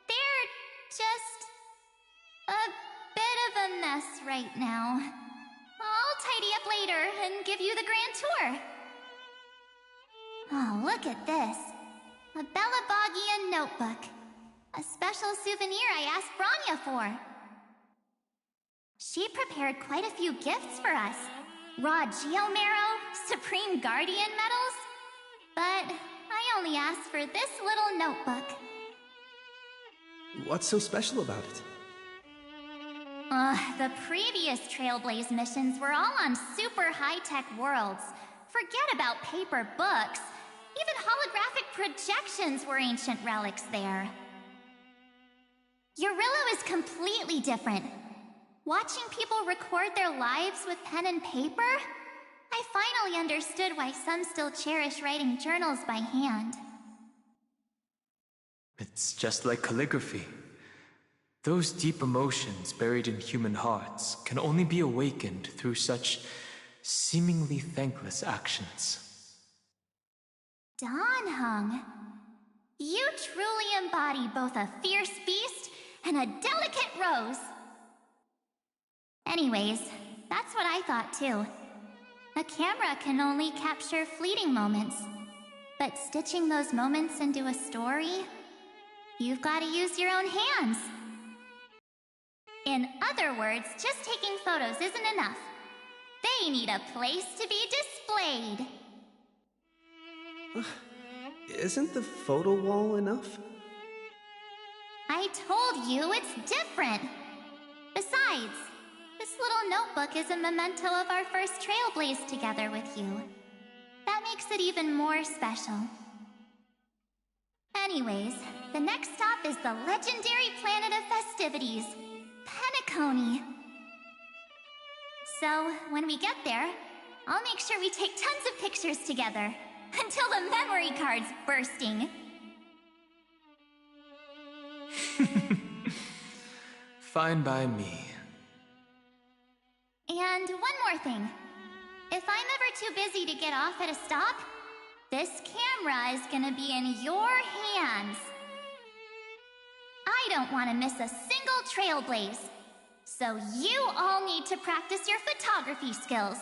they're just a bit of a mess right now. I'll tidy up later and give you the grand tour. Oh, look at this. A Bellabogian notebook. A special souvenir I asked Branya for. She prepared quite a few gifts for us. Raw Geomarrow, Supreme Guardian medals. But I only asked for this little notebook. What's so special about it? The previous Trailblaze missions were all on super high-tech worlds. Forget about paper books. Even holographic projections were ancient relics there. Eurillo is completely different. Watching people record their lives with pen and paper, I finally understood why some still cherish writing journals by hand. It's just like calligraphy. Those deep emotions buried in human hearts can only be awakened through such seemingly thankless actions. Don Hung, you truly embody both a fierce beast and a delicate rose. Anyways, that's what I thought too. A camera can only capture fleeting moments, but stitching those moments into a story, you've got to use your own hands. In other words, just taking photos isn't enough. They need a place to be displayed. Isn't the photo wall enough? I told you it's different. Besides, this little notebook is a memento of our first Trailblaze together with you. That makes it even more special. Anyways, the next stop is the legendary planet of festivities, Penacony. So, when we get there, I'll make sure we take tons of pictures together, until the memory card's bursting. Fine by me. And one more thing. If I'm ever too busy to get off at a stop, this camera is gonna be in your hands. I don't want to miss a single Trailblaze. So you all need to practice your photography skills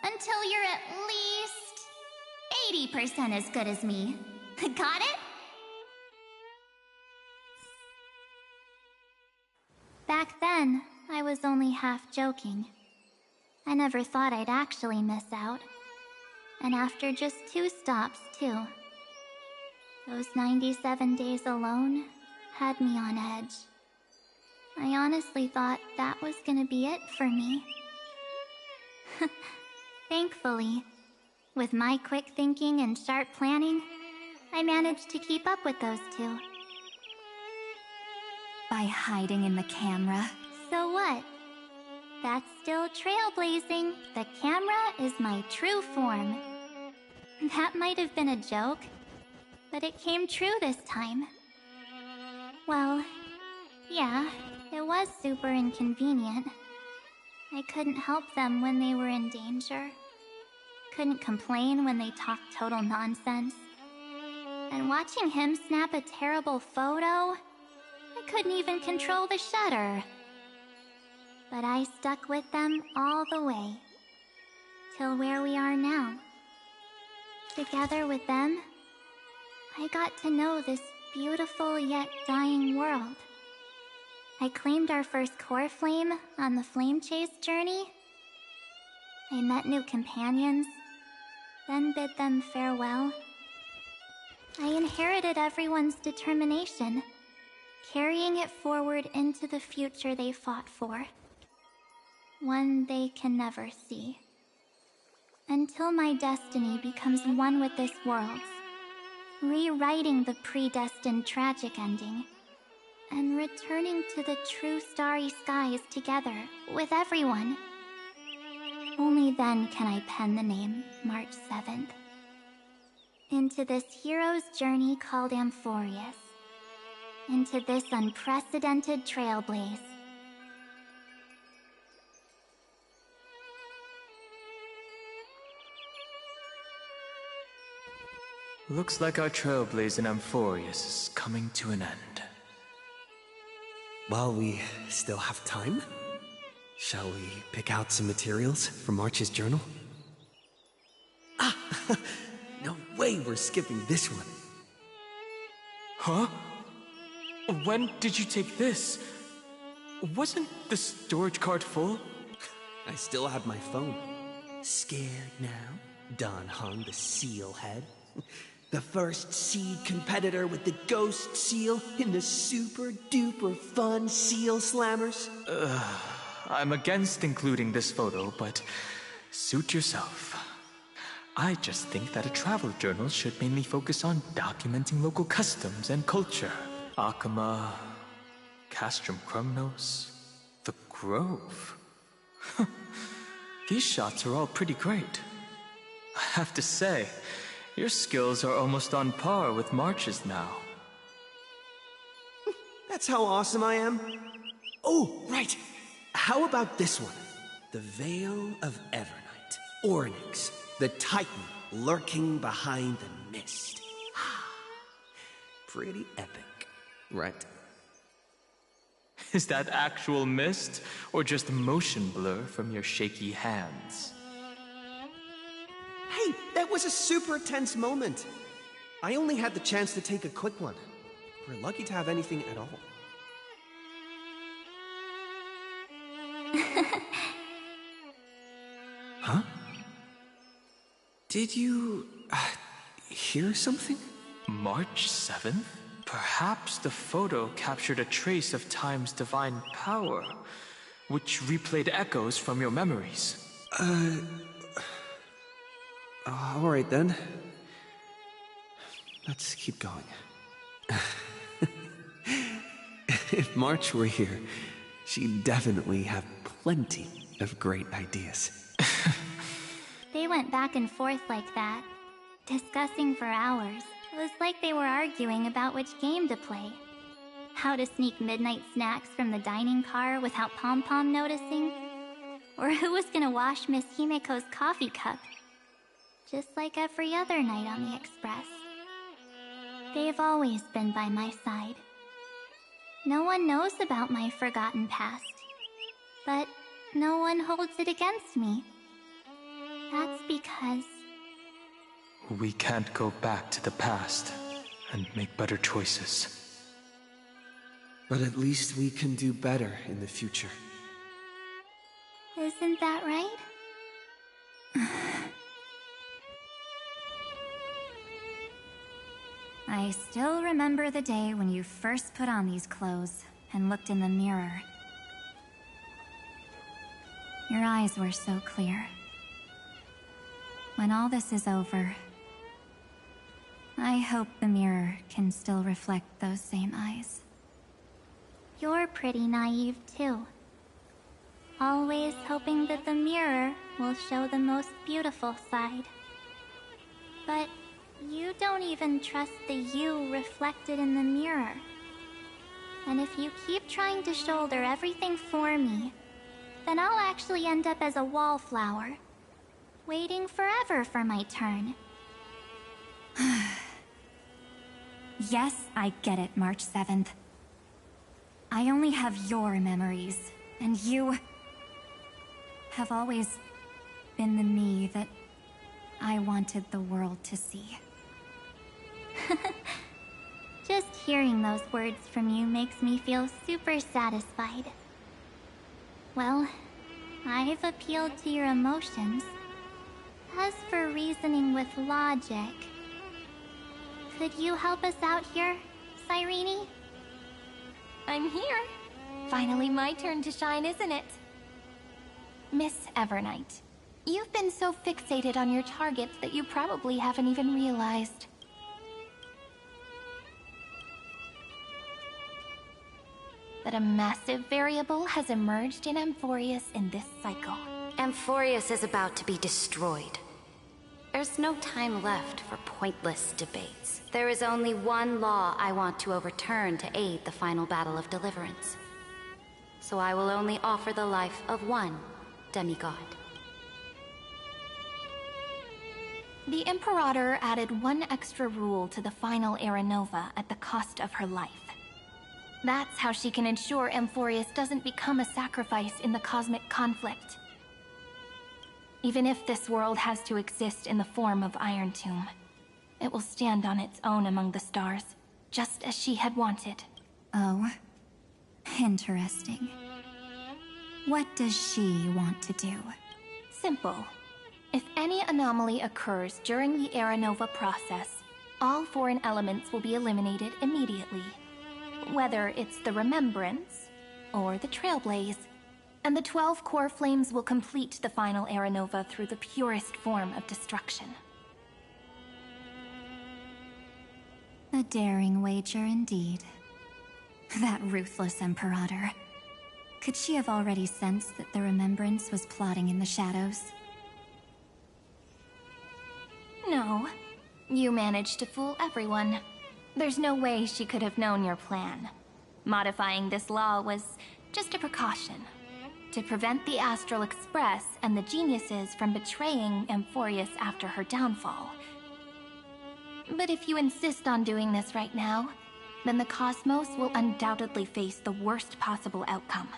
until you're at least 80% as good as me. Got it? Back then, I was only half joking. I never thought I'd actually miss out. And after just 2 stops, too. Those 97 days alone had me on edge. I honestly thought that was gonna be it for me. Thankfully, with my quick thinking and sharp planning, I managed to keep up with those 2. By hiding in the camera. So what? That's still trailblazing. The camera is my true form. That might have been a joke, but it came true this time. Well, yeah, it was super inconvenient. I couldn't help them when they were in danger. Couldn't complain when they talked total nonsense. And watching him snap a terrible photo, I couldn't even control the shutter. But I stuck with them all the way. Till where we are now. Together with them, I got to know this beautiful yet dying world. I claimed our first core flame on the flame chase journey. I met new companions, then bid them farewell. I inherited everyone's determination, carrying it forward into the future they fought for. One they can never see. Until my destiny becomes one with this world's, rewriting the predestined tragic ending, and returning to the true starry skies together with everyone. Only then can I pen the name March 7th. Into this hero's journey called Amphorius. Into this unprecedented trailblaze. Looks like our trailblaze in Amphorius is coming to an end. While we still have time, shall we pick out some materials for March's journal? Ah! No way we're skipping this one. Huh? When did you take this? Wasn't the storage card full? I still have my phone. Scared now? Don Hung, the seal head. The first seed competitor with the ghost seal in the super duper fun seal slammers. I'm against including this photo, but suit yourself. I just think that a travel journal should mainly focus on documenting local customs and culture. Akama, Castrum Krumnos, the Grove. These shots are all pretty great. I have to say, your skills are almost on par with March's now. That's how awesome I am. Oh, right. How about this one? The Veil of Evernight. Ornyx, the Titan lurking behind the mist. Pretty epic, right? Is that actual mist, or just motion blur from your shaky hands? Hey, that was a super tense moment. I only had the chance to take a quick one. We're lucky to have anything at all. Huh? Did you hear something? March 7th? Perhaps the photo captured a trace of time's divine power, which replayed echoes from your memories. Alright then. Let's keep going. If March were here, she'd definitely have plenty of great ideas. They went back and forth like that, discussing for hours. It was like they were arguing about which game to play. How to sneak midnight snacks from the dining car without Pom-Pom noticing. Or who was gonna wash Miss Himiko's coffee cup. Just like every other night on the Express. They've always been by my side. No one knows about my forgotten past. But no one holds it against me. That's because... We can't go back to the past and make better choices. But at least we can do better in the future. Isn't that right? I still remember the day when you first put on these clothes and looked in the mirror. Your eyes were so clear. When all this is over, I hope the mirror can still reflect those same eyes. You're pretty naive, too. Always hoping that the mirror will show the most beautiful side. But you don't even trust the you reflected in the mirror. And if you keep trying to shoulder everything for me, then I'll actually end up as a wallflower, waiting forever for my turn. Yes, I get it, March 7th. I only have your memories, and you have always been the me that I wanted the world to see. Just hearing those words from you makes me feel super satisfied. Well, I've appealed to your emotions. As for reasoning with logic, could you help us out here, Cyrene? I'm here. Finally my turn to shine, isn't it? Miss Evernight, you've been so fixated on your targets that you probably haven't even realized that a massive variable has emerged in Amphorius in this cycle. Amphorius is about to be destroyed. There's no time left for pointless debates. There is only one law I want to overturn to aid the final battle of deliverance. So I will only offer the life of one demigod. The Imperator added one extra rule to the final Era Nova at the cost of her life. That's how she can ensure Amphorius doesn't become a sacrifice in the cosmic conflict. Even if this world has to exist in the form of Iron Tomb, it will stand on its own among the stars, just as she had wanted. Oh, interesting. What does she want to do? Simple. If any anomaly occurs during the Era Nova process, all foreign elements will be eliminated immediately. Whether it's the Remembrance or the Trailblaze, and the 12 core flames will complete the final Era Nova through the purest form of destruction. A daring wager indeed. That ruthless Imperator. Could she have already sensed that the Remembrance was plotting in the shadows? No. You managed to fool everyone. There's no way she could have known your plan. Modifying this law was just a precaution, to prevent the Astral Express and the geniuses from betraying Amphorius after her downfall. But if you insist on doing this right now, then the Cosmos will undoubtedly face the worst possible outcome.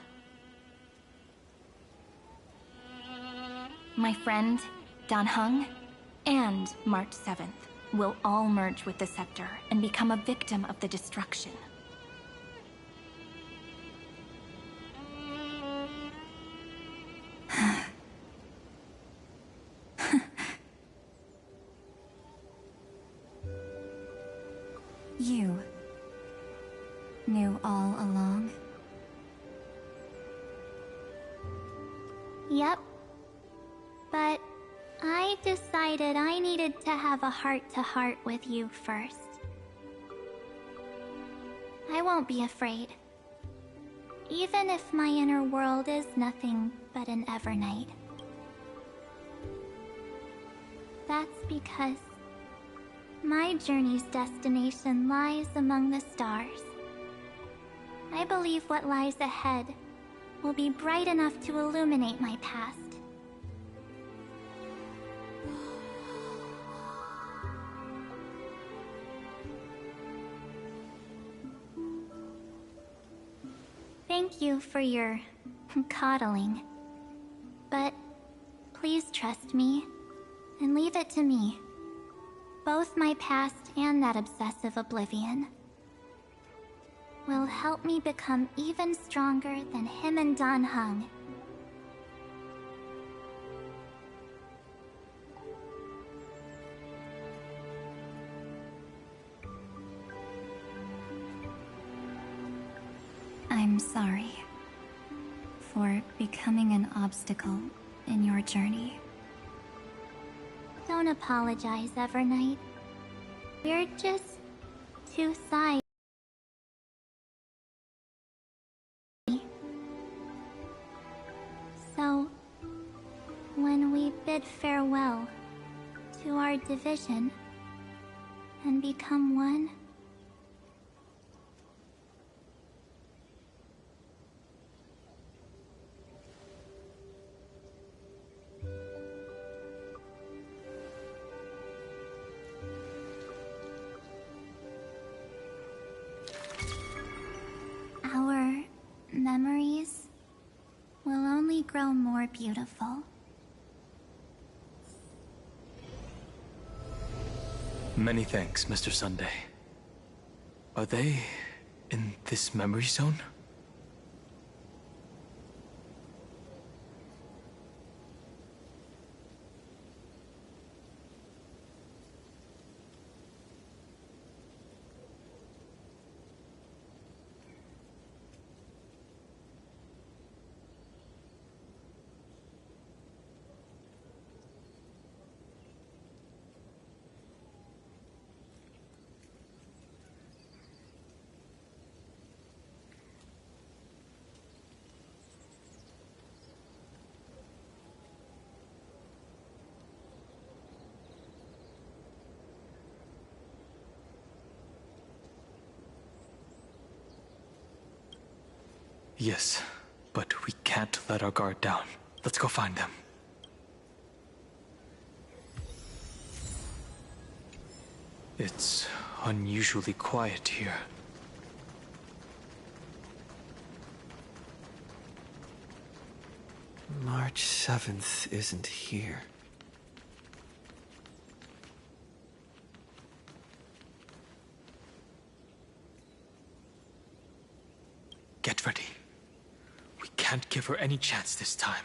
My friend, Dan Heng, and March 7th will all merge with the Scepter and become a victim of the destruction. You knew all along? Yep. But I decided I needed to have a heart-to-heart with you first. I won't be afraid. Even if my inner world is nothing but an Evernight. That's because my journey's destination lies among the stars. I believe what lies ahead will be bright enough to illuminate my past. Thank you for your coddling. But please trust me and leave it to me. Both my past and that obsessive oblivion will help me become even stronger than him and Dan Heng. I'm sorry for becoming an obstacle in your journey. Don't apologize, Evernight. We're just two sides. So, when we bid farewell to our division and become one, our memories will only grow more beautiful. Many thanks, Mr. Sunday. Are they in this memory zone? Yes, but we can't let our guard down. Let's go find them. It's unusually quiet here. March 7th isn't here. Get ready. We can't give her any chance this time.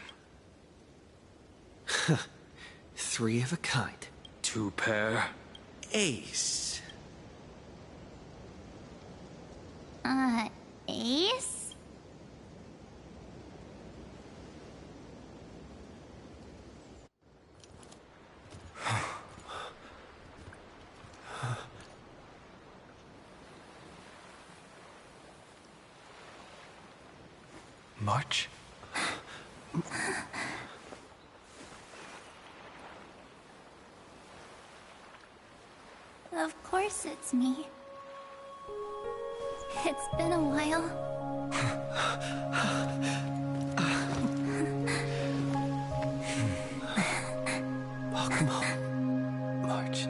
3 of a kind. 2 pair. Ace. Ace? March? Of course it's me. It's been a while. Welcome home, March.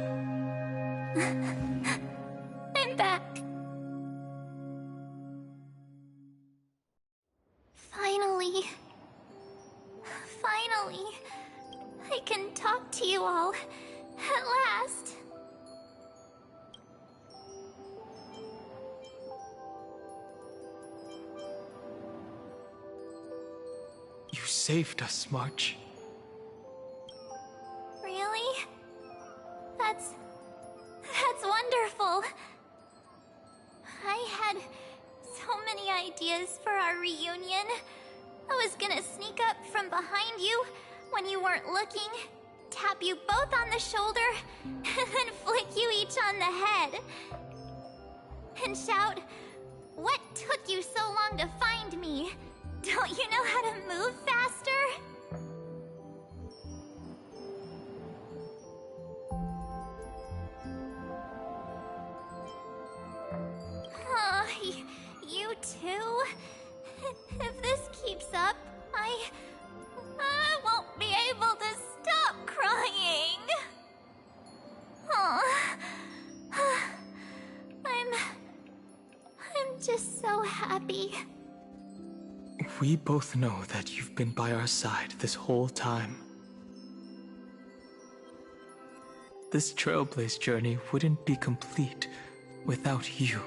I'm back. Finally. Finally. I can talk to you all. At last. You saved us, March. Really? That's wonderful. I had so many ideas for our reunion. I was gonna sneak up from behind you when you weren't looking, tap you both on the shoulder, and then flick you each on the head. And shout, "What took you so long to find me? Don't you know how to move faster?" Aw, you too? If this keeps up, I won't be able to stop crying. Aw. I'm just so happy. We both know that you've been by our side this whole time. This Trailblaze journey wouldn't be complete without you.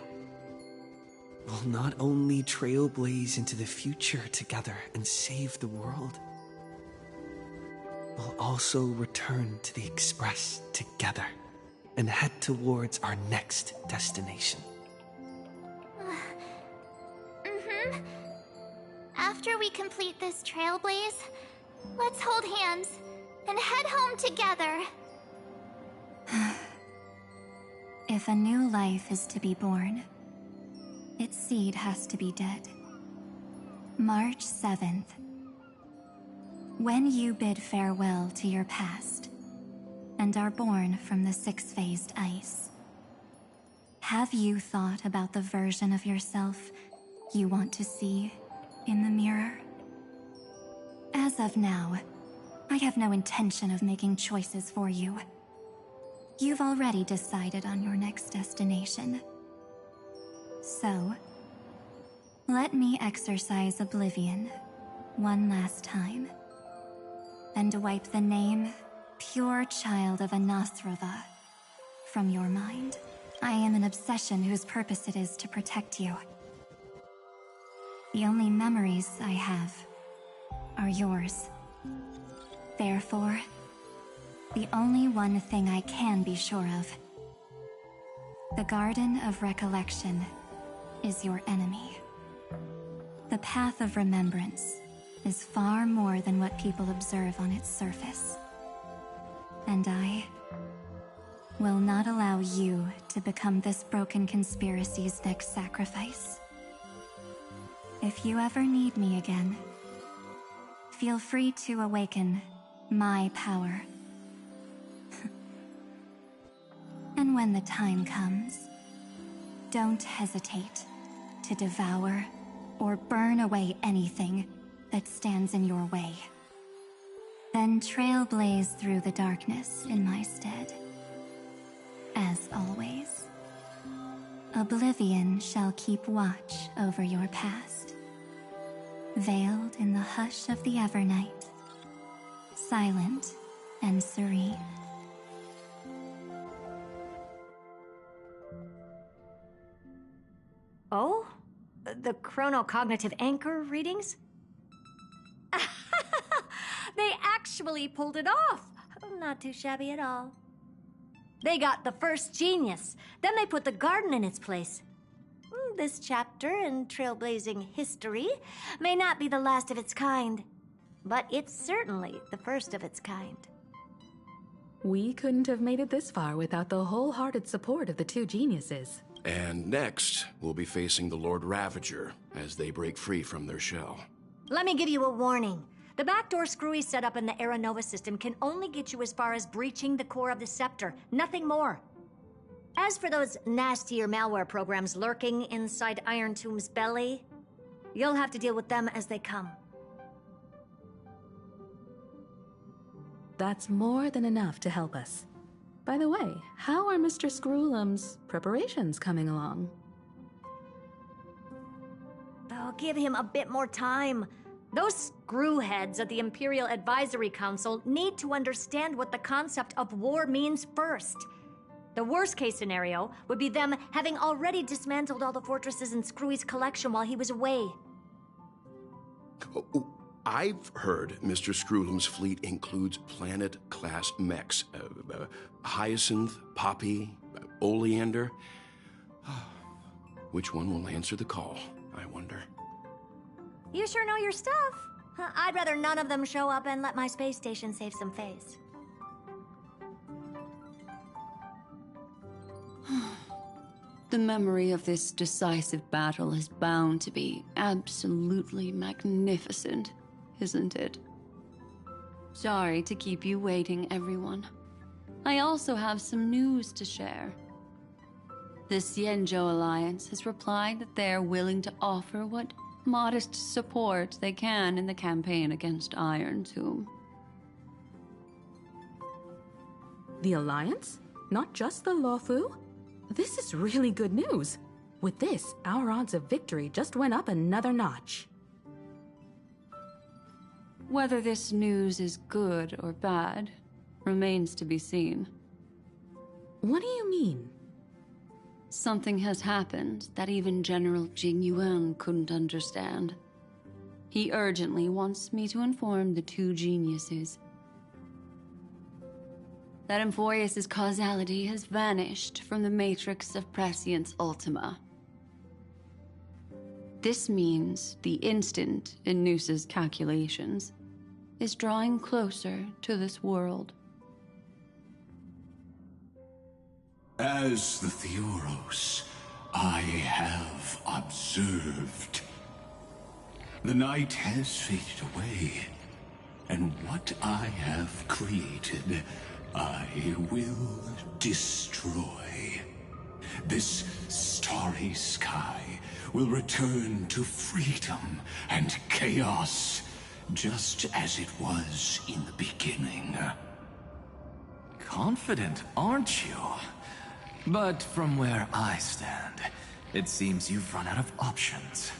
We'll not only trailblaze into the future together and save the world, we'll also return to the Express together and head towards our next destination. After we complete this trailblaze, let's hold hands and head home together. If a new life is to be born, its seed has to be dead. March 7th. When you bid farewell to your past and are born from the 6-phased ice, have you thought about the version of yourself you want to see in the mirror? As of now, I have no intention of making choices for you. You've already decided on your next destination. So, let me exercise oblivion one last time and wipe the name Pure Child of Anathrava from your mind. I am an obsession whose purpose it is to protect you. The only memories I have are yours. Therefore, the only one thing I can be sure of. The Garden of Recollection is your enemy. The Path of Remembrance is far more than what people observe on its surface. And I will not allow you to become this broken conspiracy's next sacrifice. If you ever need me again, feel free to awaken my power. And when the time comes, don't hesitate to devour or burn away anything that stands in your way. Then trailblaze through the darkness in my stead. As always, oblivion shall keep watch over your past, veiled in the hush of the Evernight, silent and serene. Oh? The chronocognitive anchor readings? They actually pulled it off! Not too shabby at all. They got the first genius, then they put the garden in its place. This chapter in trailblazing history may not be the last of its kind, but it's certainly the first of its kind. We couldn't have made it this far without the wholehearted support of the two geniuses. And next, we'll be facing the Lord Ravager as they break free from their shell. Let me give you a warning. The backdoor screwy setup in the Aeronova system can only get you as far as breaching the core of the scepter, nothing more. As for those nastier malware programs lurking inside Iron Tomb's belly, you'll have to deal with them as they come. That's more than enough to help us. By the way, how are Mr. Screwlum's preparations coming along? Oh, give him a bit more time. Those screwheads at the Imperial Advisory Council need to understand what the concept of war means first. The worst-case scenario would be them having already dismantled all the fortresses in Screwy's collection while he was away. I've heard Mr. Screwlum's fleet includes planet-class mechs. Hyacinth, Poppy, Oleander. Which one will answer the call, I wonder? You sure know your stuff. I'd rather none of them show up and let my space station save some face. The memory of this decisive battle is bound to be absolutely magnificent, isn't it? Sorry to keep you waiting, everyone. I also have some news to share. The Xianzhou Alliance has replied that they're willing to offer what modest support they can in the campaign against Iron Tomb. The Alliance? Not just the Luofu? This is really good news. With this, our odds of victory just went up another notch. Whether this news is good or bad remains to be seen. What do you mean? Something has happened that even General Jing Yuan couldn't understand. He urgently wants me to inform the two geniuses that Emphoreus's causality has vanished from the matrix of Prescience Ultima. This means the instant in Noose's calculations is drawing closer to this world. As the Theoros, I have observed. The night has faded away, and what I have created, I will destroy. This starry sky will return to freedom and chaos, just as it was in the beginning. Confident, aren't you? But from where I stand, it seems you've run out of options.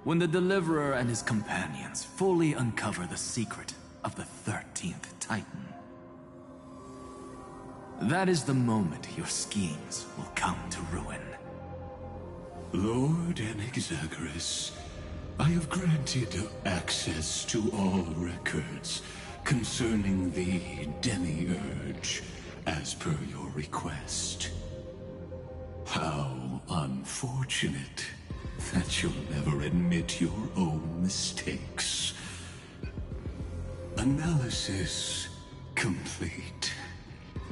When the Deliverer and his companions fully uncover the secret of the 13th Titan, That is the moment your schemes will come to ruin. Lord Anaxagoras, I have granted access to all records concerning the Demiurge, as per your request. How unfortunate that you'll never admit your own mistakes. Analysis complete.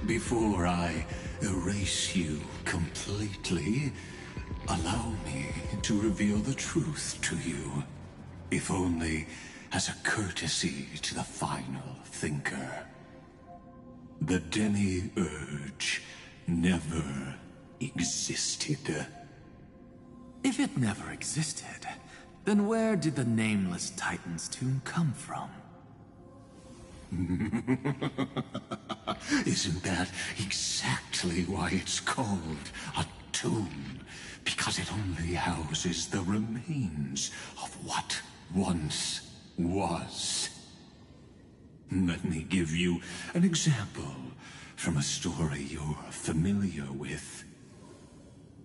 Before I erase you completely, allow me to reveal the truth to you, if only as a courtesy to the final thinker. The Demiurge never existed. If it never existed, then where did the Nameless Titan's tomb come from? Isn't that exactly why it's called a tomb? Because it only houses the remains of what once was. Let me give you an example from a story you're familiar with.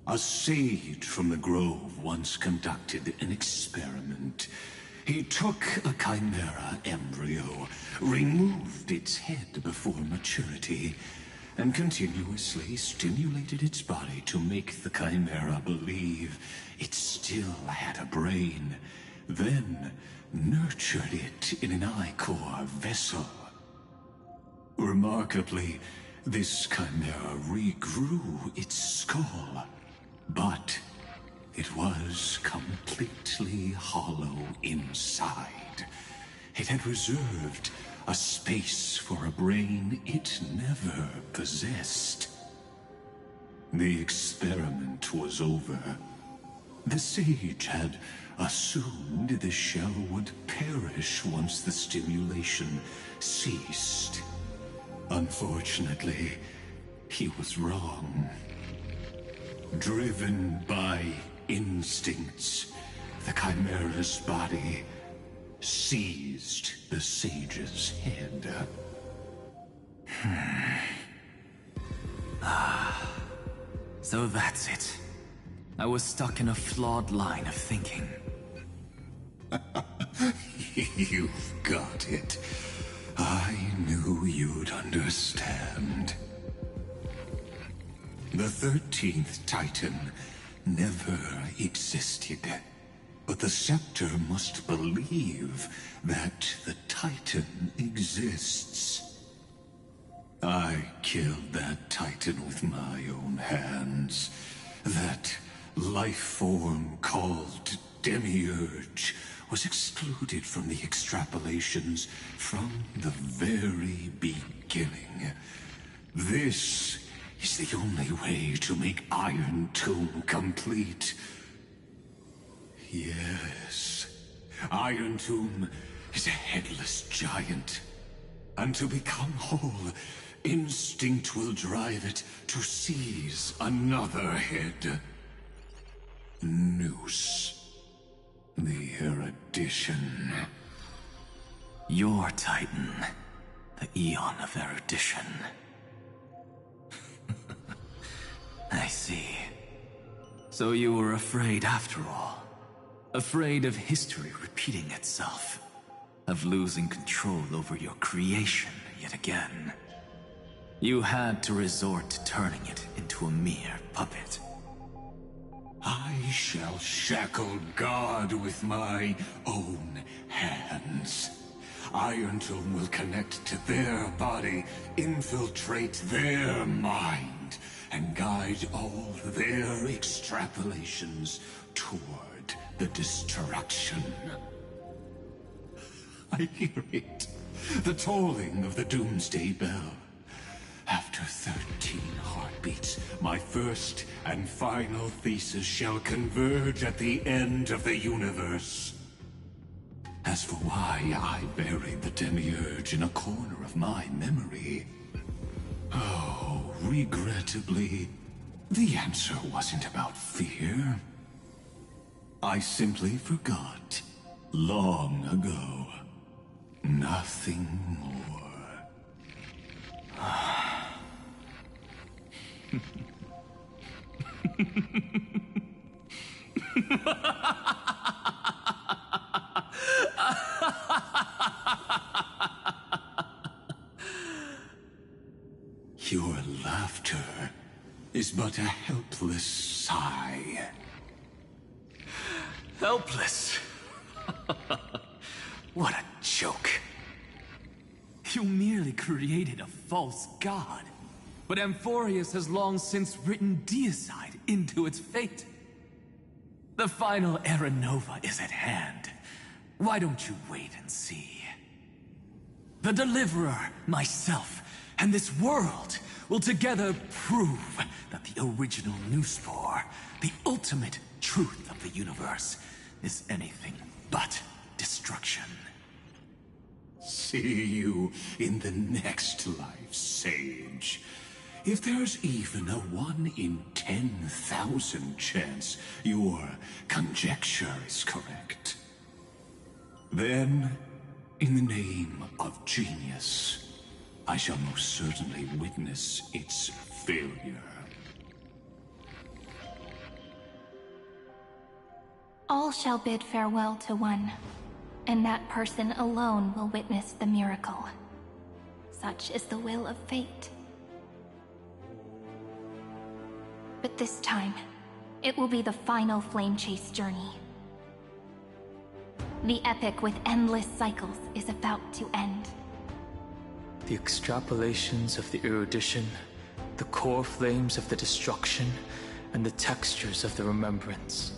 A sage from the grove once conducted an experiment. He took a chimera embryo, removed its head before maturity, and continuously stimulated its body to make the chimera believe it still had a brain, then nurtured it in an ichor vessel. Remarkably, this chimera regrew its skull, but it was completely hollow inside. It had reserved a space for a brain it never possessed. The experiment was over. The sage had assumed the shell would perish once the stimulation ceased. Unfortunately, he was wrong. Driven by instincts, the chimera's body seized the sage's head. So that's it. I was stuck in a flawed line of thinking. You've got it. I knew you'd understand. The 13th Titan never existed. But the Scepter must believe that the Titan exists. I killed that Titan with my own hands. That life form called Demiurge was excluded from the extrapolations from the very beginning. This is the only way to make Iron Tomb complete. Yes, Iron Tomb is a headless giant. And to become whole, instinct will drive it to seize another head. Noose. The erudition. Your Titan. The Eon of Erudition. I see. So you were afraid after all. Afraid of history repeating itself. Of losing control over your creation yet again. You had to resort to turning it into a mere puppet. I shall shackle God with my own hands. Iron Tomb will connect to their body, infiltrate their mind, and guide all their extrapolations toward the destruction. I hear it. The tolling of the Doomsday Bell. After 13 heartbeats, my first and final thesis shall converge at the end of the universe. As for why I buried the Demiurge in a corner of my memory, oh, regrettably, the answer wasn't about fear. I simply forgot, long ago. Nothing more. Your laughter is but a helpless sigh. Helpless? What a joke. You merely created a false god. But Amphorius has long since written deicide into its fate. The final Era Nova is at hand. Why don't you wait and see? The Deliverer, myself, and this world will together prove that the original Newspore, the ultimate truth of the universe, is anything but destruction. See you in the next life, Sage. If there's even a 1 in 10,000 chance your conjecture is correct, then, in the name of genius, I shall most certainly witness its failure. All shall bid farewell to one, and that person alone will witness the miracle. Such is the will of fate. But this time, it will be the final flame chase journey. The epic with endless cycles is about to end. The extrapolations of the erudition, the core flames of the destruction, and the textures of the remembrance.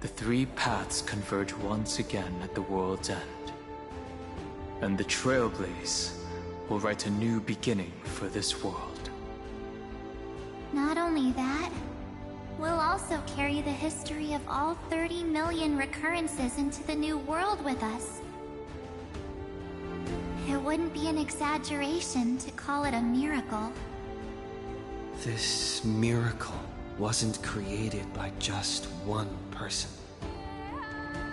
The three paths converge once again at the world's end. And the Trailblaze will write a new beginning for this world. Not only that, we'll also carry the history of all 30 million recurrences into the new world with us. It wouldn't be an exaggeration to call it a miracle. This miracle wasn't created by just one person.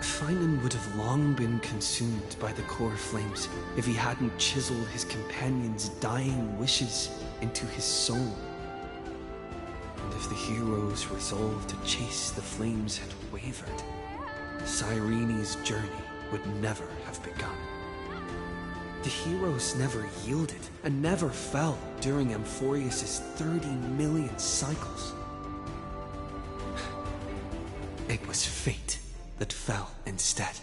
Finan would have long been consumed by the core flames if he hadn't chiseled his companion's dying wishes into his soul. And if the hero's resolve to chase the flames had wavered, Cyrene's journey would never have begun. The heroes never yielded and never fell during Amphorius' 30 million cycles. It was fate that fell instead.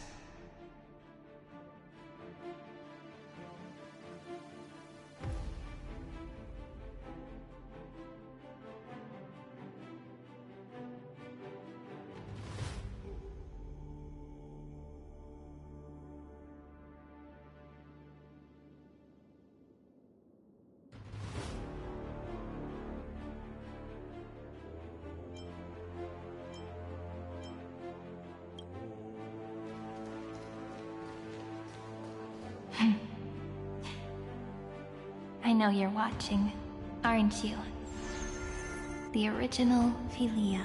I know you're watching, aren't you? The original Philia.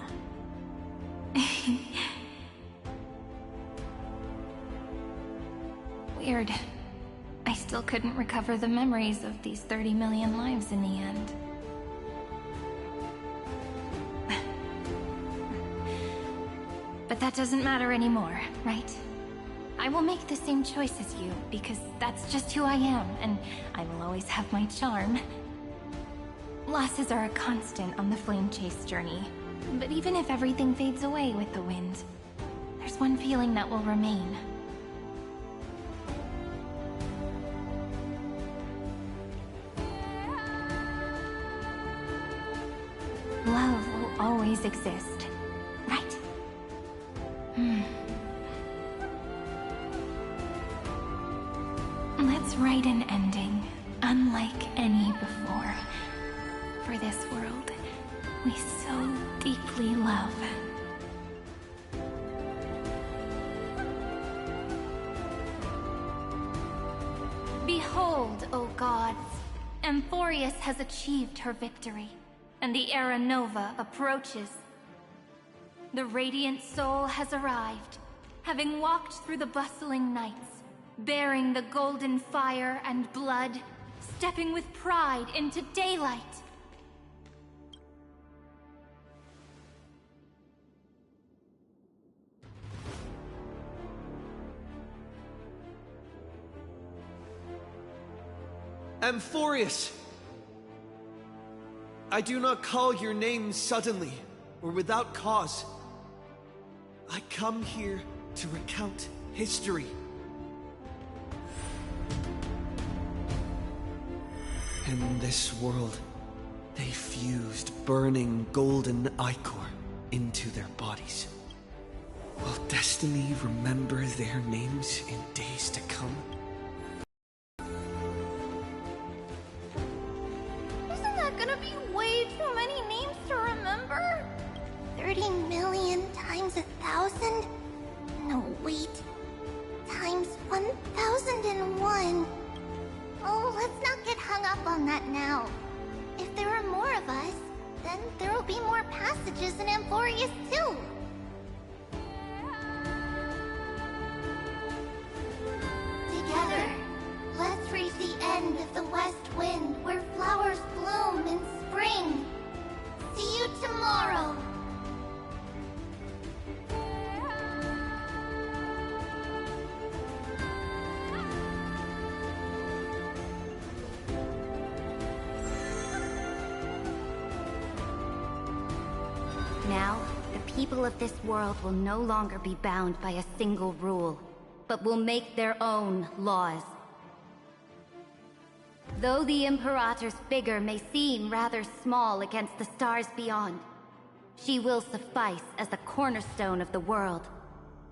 Weird. I still couldn't recover the memories of these 30 million lives in the end. But that doesn't matter anymore, right? I will make the same choice as you, because that's just who I am, and I will always have my charm. Losses are a constant on the flame chase journey, but even if everything fades away with the wind, there's one feeling that will remain. Love will always exist, right? Let's write an ending, unlike any before. For this world, we so deeply love. Behold, O gods, Amphorius has achieved her victory, and the Era Nova approaches. The Radiant Soul has arrived, having walked through the bustling nights, bearing the golden fire and blood, stepping with pride into daylight. Amphorius! I do not call your name suddenly, or without cause. I come here to recount history. In this world, they fused burning golden ichor into their bodies. Will destiny remember their names in days to come? Isn't that gonna be way too many names to remember? 30 million times 1,000? No, wait. Times 1,001. Oh, let's not get hung up on that now. If there are more of us, then there will be more passages in Amphorius too. Together, let's reach the end of the west wind where flowers bloom in spring. See you tomorrow. Now, the people of this world will no longer be bound by a single rule, but will make their own laws. Though the Imperator's figure may seem rather small against the stars beyond, she will suffice as the cornerstone of the world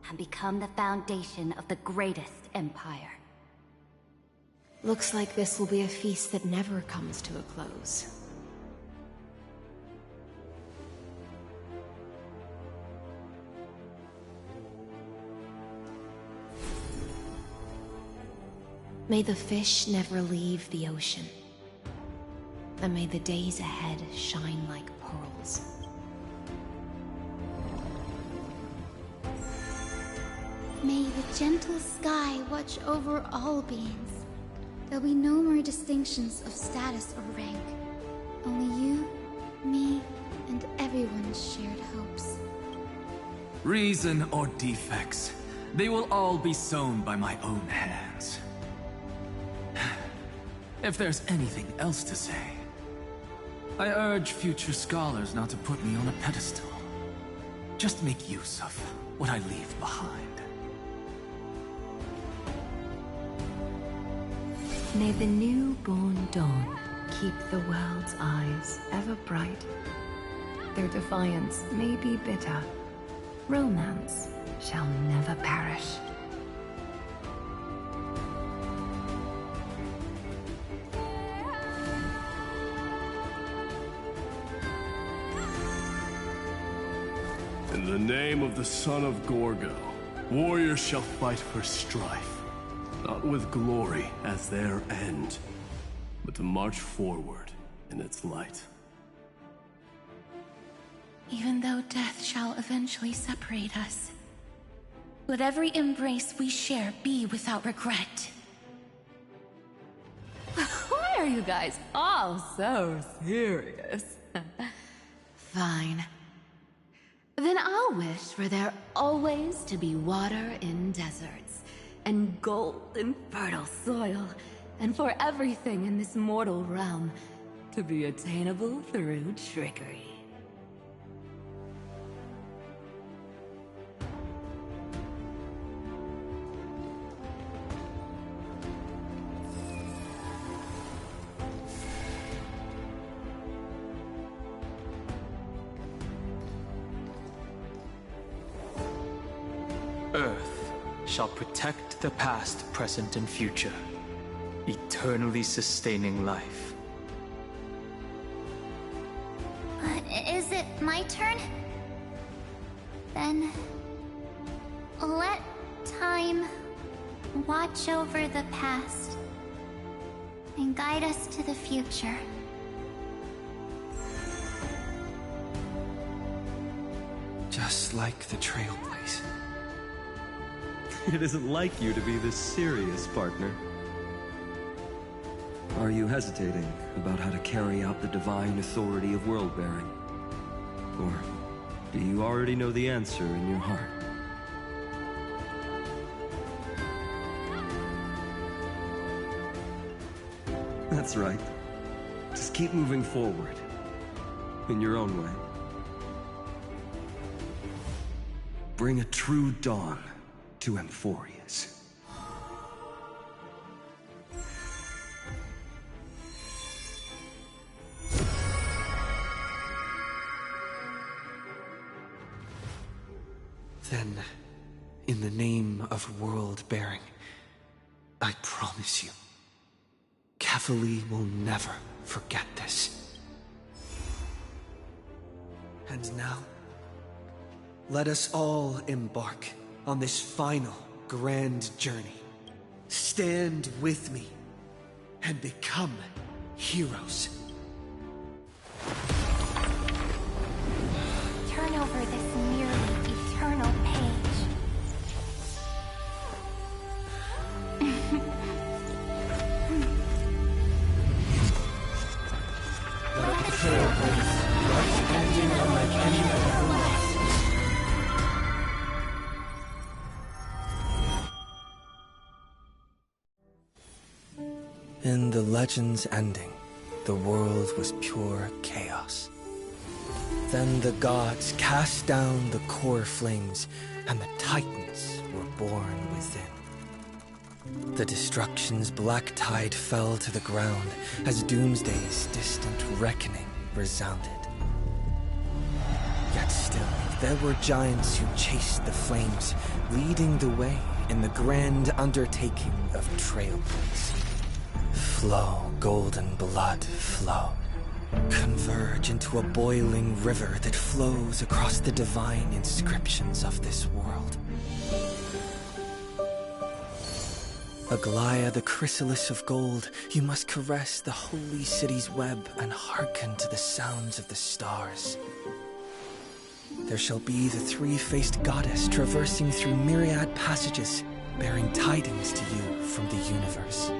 and become the foundation of the greatest empire. Looks like this will be a feast that never comes to a close. May the fish never leave the ocean, and may the days ahead shine like pearls. May the gentle sky watch over all beings. There'll be no more distinctions of status or rank. Only you, me, and everyone's shared hopes. Reason or defects, they will all be sown by my own hands. If there's anything else to say, I urge future scholars not to put me on a pedestal. Just make use of what I leave behind. May the newborn dawn keep the world's eyes ever bright. Their defiance may be bitter. Romance shall never perish. In the name of the son of Gorgo, warriors shall fight for strife, not with glory as their end, but to march forward in its light. Even though death shall eventually separate us, let every embrace we share be without regret. Why are you guys all so serious? Fine. Then I'll wish for there always to be water in deserts, and gold in fertile soil, and for everything in this mortal realm to be attainable through trickery. Earth shall protect the past, present, and future, eternally sustaining life. Is it my turn? Then let time watch over the past and guide us to the future. Just like the Trailblaze. It isn't like you to be this serious, partner. Are you hesitating about how to carry out the divine authority of world-bearing? Or do you already know the answer in your heart? That's right. Just keep moving forward. In your own way. Bring a true dawn to Emphorius. Then, in the name of world-bearing, I promise you, Cathali will never forget this. And now, let us all embark on this final grand journey. Stand with me and become heroes. Turn over this nearly eternal page. Let the trail place, rush ending unlike any other loss. In the legend's ending, the world was pure chaos. Then the gods cast down the core flames, and the titans were born within. The destruction's black tide fell to the ground as Doomsday's distant reckoning resounded. Yet still, there were giants who chased the flames, leading the way in the grand undertaking of Trailblaze. Flow, golden blood, flow. Converge into a boiling river that flows across the divine inscriptions of this world. Aglaya, the chrysalis of gold, you must caress the holy city's web and hearken to the sounds of the stars. There shall be the three-faced goddess traversing through myriad passages, bearing tidings to you from the universe.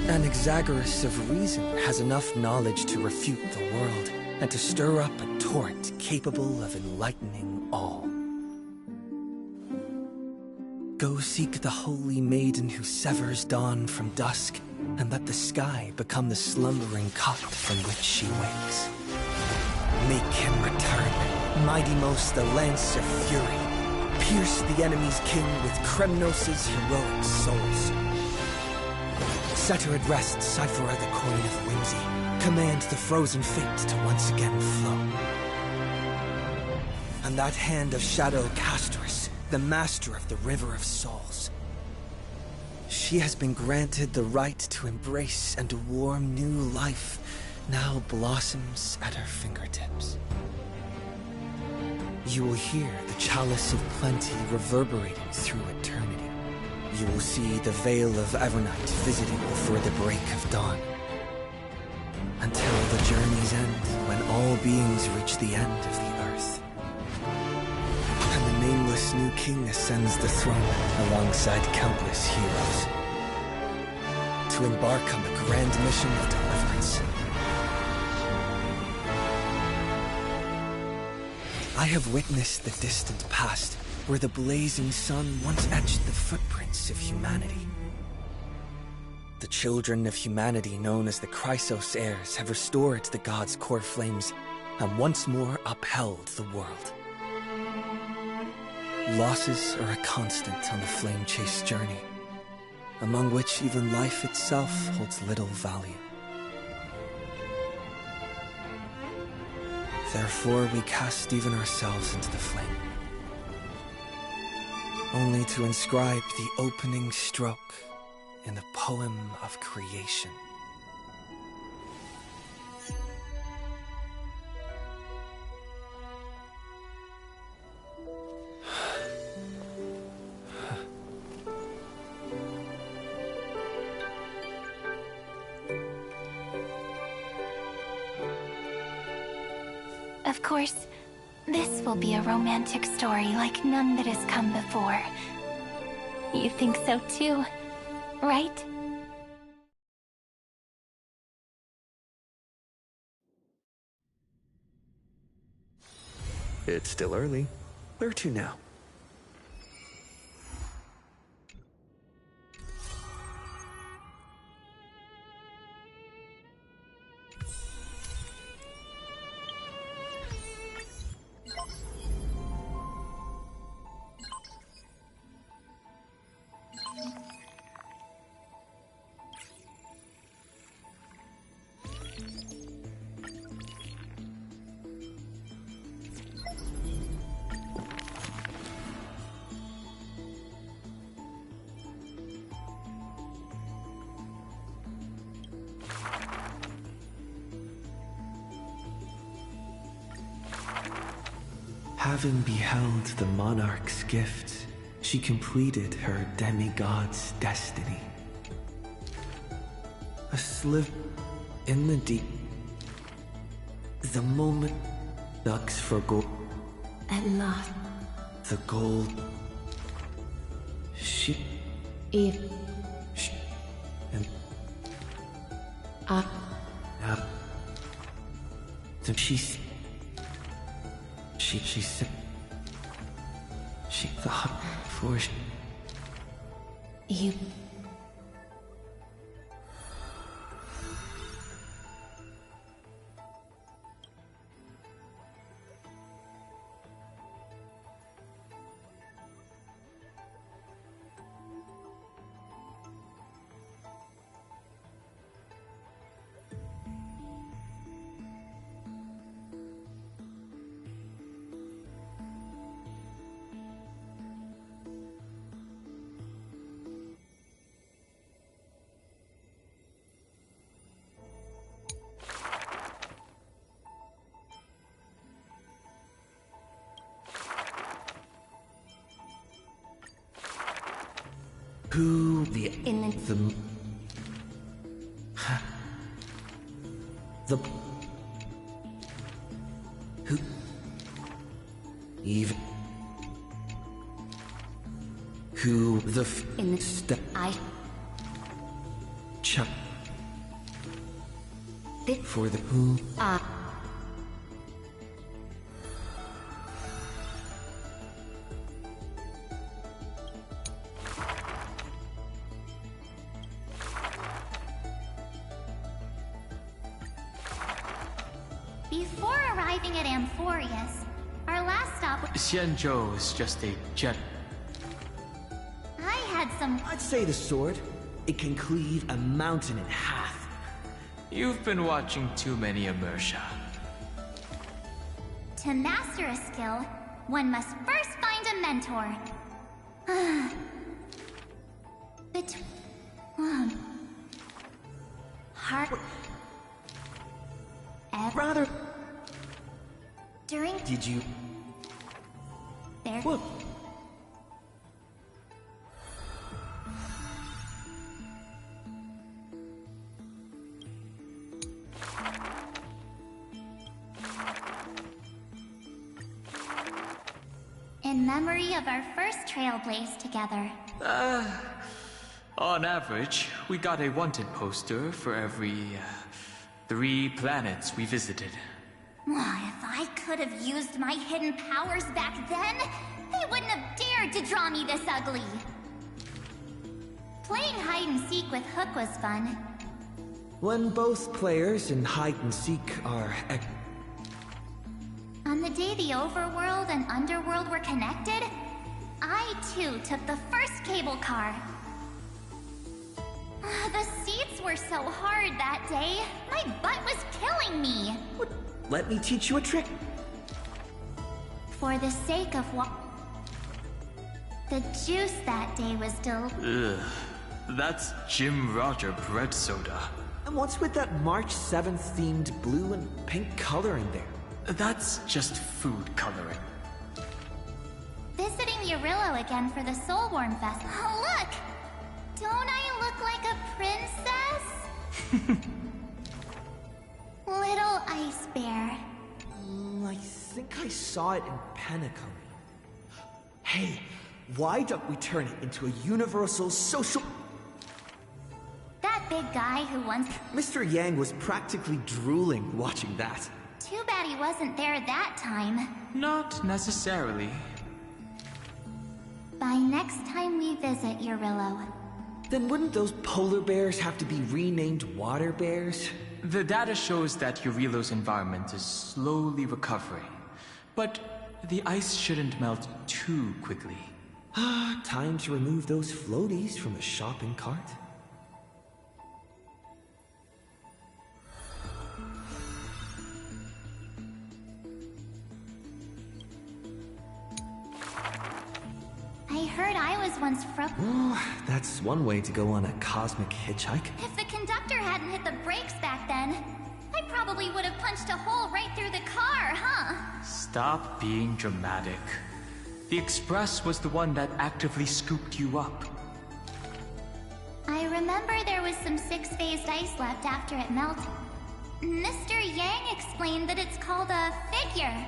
An Exagoras of reason has enough knowledge to refute the world, and to stir up a torrent capable of enlightening all. Go seek the holy maiden who severs dawn from dusk, and let the sky become the slumbering cot from which she wakes. Make him return, mighty-most the lance of fury. Pierce the enemy's king with Kremnos' heroic souls. Set her at rest, Cyphera the coin of whimsy. Command the frozen fate to once again flow. And that hand of Shadow Castress, the master of the River of Souls. She has been granted the right to embrace and warm new life, now blossoms at her fingertips. You will hear the chalice of plenty reverberating through eternity. You will see the Veil of Evernight visiting before the break of dawn. Until the journey's end, when all beings reach the end of the earth. And the nameless new king ascends the throne alongside countless heroes. To embark on the grand mission of deliverance. I have witnessed the distant past, where the blazing sun once etched the footprints of humanity. The children of humanity known as the Chrysos heirs have restored the gods' core flames and once more upheld the world. Losses are a constant on the flame-chased journey, among which even life itself holds little value. Therefore, we cast even ourselves into the flame, only to inscribe the opening stroke in the poem of creation. Of course, this will be a romantic story like none that has come before. You think so too, right? It's still early. Where to now? Having beheld the monarch's gift, she completed her demigod's destiny. A sliver in the deep. The moment ducks for gold. At last. The gold. She. If. And. Up. So she said. She thought for you. Who the who even who the in the I chuck for the who Before arriving at Amphorius, our last stop was... Xianzhou is just a jet. I had some... I'd say the sword. It can cleave a mountain in half. You've been watching too many immersia. To master a skill, one must first find a mentor. Heart... Rather... During... Did you... There... What? In memory of our first trailblaze together. On average, we got a wanted poster for every 3 planets we visited. If I could have used my hidden powers back then, they wouldn't have dared to draw me this ugly. Playing hide and seek with Hook was fun. When both players in hide and seek are... On the day the overworld and underworld were connected, I too took the first cable car. The seats were so hard that day, my butt was killing me. Let me teach you a trick. For the sake of what? The juice that day was Ugh, that's Jim Roger bread soda. And what's with that March 7th themed blue and pink coloring there? That's just food coloring. Visiting Yurillo again for the Soulworm Fest. Oh, look! Don't I look like a princess? Little ice bear. I think I saw it in Penacony. Hey, why don't we turn it into a universal social... That big guy who once... Mr. Yang was practically drooling watching that. Too bad he wasn't there that time. Not necessarily. By next time we visit Yurillo. Then wouldn't those polar bears have to be renamed water bears? The data shows that Yurillo's environment is slowly recovering. But the ice shouldn't melt too quickly. Time to remove those floaties from the shopping cart. I heard I was once Oh, that's one way to go on a cosmic hitchhike. If the conductor hadn't hit the brakes back then, I probably probably would have punched a hole right through the car, huh? Stop being dramatic. The Express was the one that actively scooped you up. I remember there was some six-phased ice left after it melted. Mr. Yang explained that it's called a figure,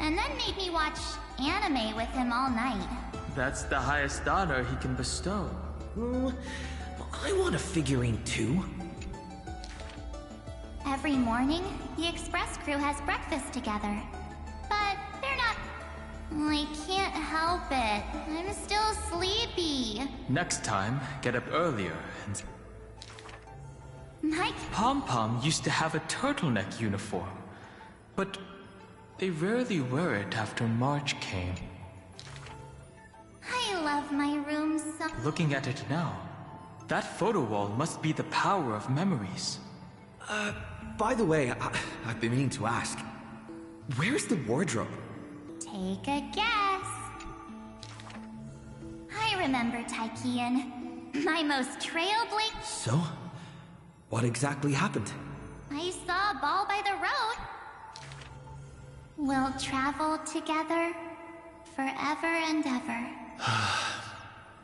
and then made me watch anime with him all night. That's the highest honor he can bestow. I want a figurine too. Every morning, the Express crew has breakfast together. But they're not... I can't help it. I'm still sleepy. Next time, get up earlier and... Mike? Pom-Pom used to have a turtleneck uniform, but they rarely wear it after March came. I love my room so... Looking at it now, that photo wall must be the power of memories. By the way, I've been meaning to ask. Where's the wardrobe? Take a guess. I remember Taikian. My most trailblazing... So? What exactly happened? I saw a ball by the road. We'll travel together forever and ever.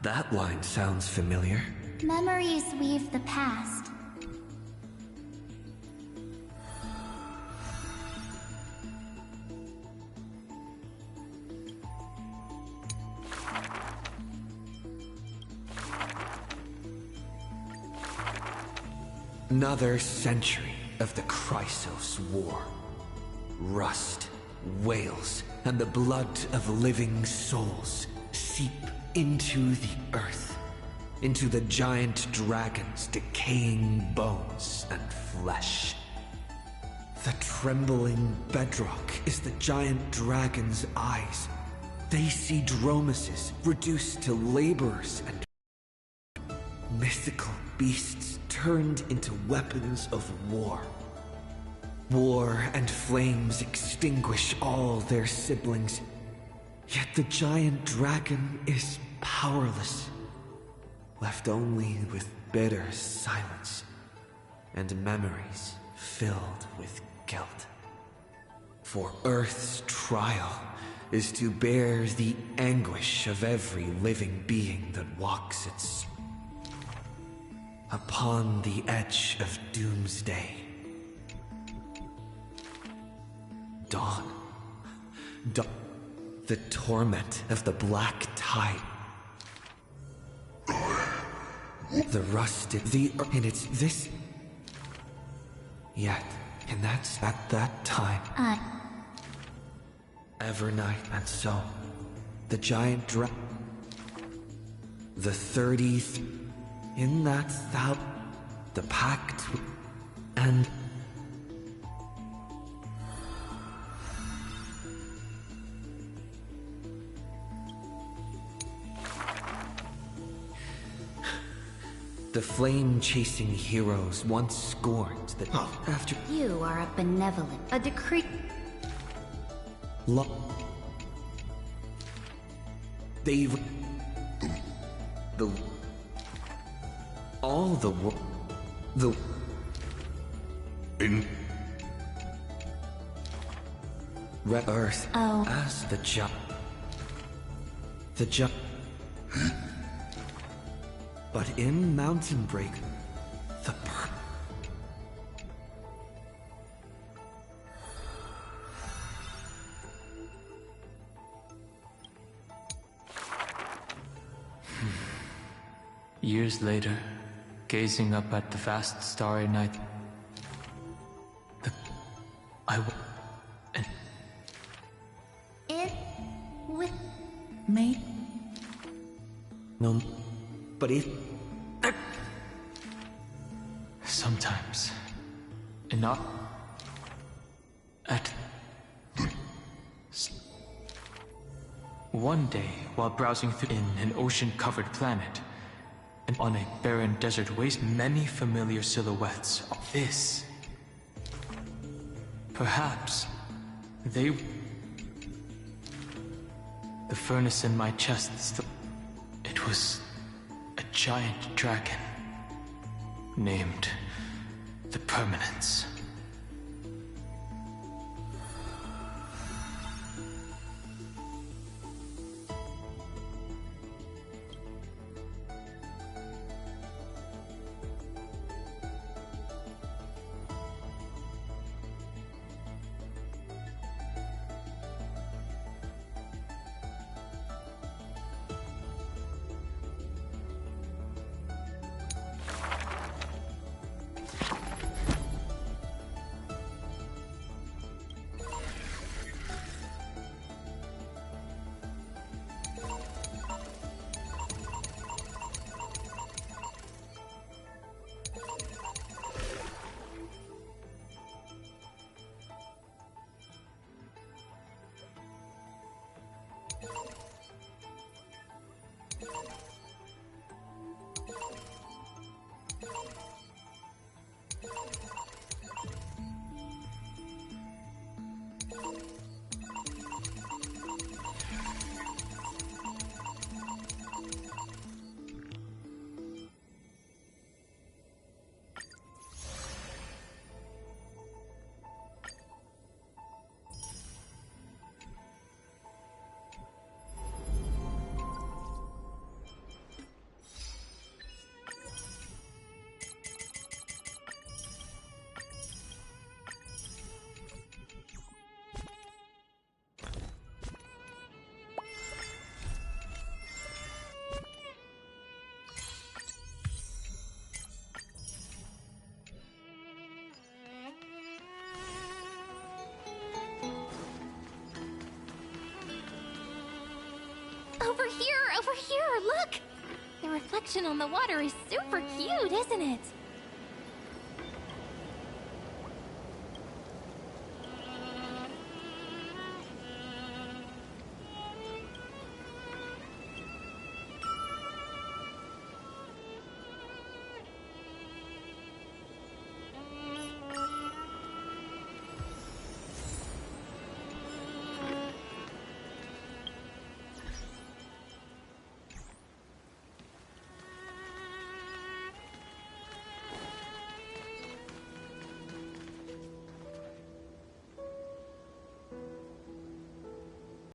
That line sounds familiar. Memories weave the past. Another century of the Chrysos War. Rust, wails, and the blood of living souls seep into the earth, into the giant dragon's decaying bones and flesh. The trembling bedrock is the giant dragon's eyes. They see dromuses reduced to laborers and mythical beasts turned into weapons of war. War and flames extinguish all their siblings, yet the giant dragon is powerless, left only with bitter silence and memories filled with guilt. For Earth's trial is to bear the anguish of every living being that walks its upon the edge of doomsday. Dawn. The torment of the black tide. The rusted, and it's this. Yet, and that's at that time. Evernight, and so, the giant the 30th, in that the pact, and the flame-chasing heroes once scorned that after... You are a benevolent, a decree... They've... all the world... Red Earth as the but in Mountain Break, the Years later, gazing up at the vast starry night, It with me? No, but it... Sometimes, enough at... One day, while browsing through an ocean-covered planet, and on a barren desert waste, many familiar silhouettes. This. Perhaps they... The furnace in my chest, it was a giant dragon named the Permanence. Over here, look! The reflection on the water is super cute, isn't it?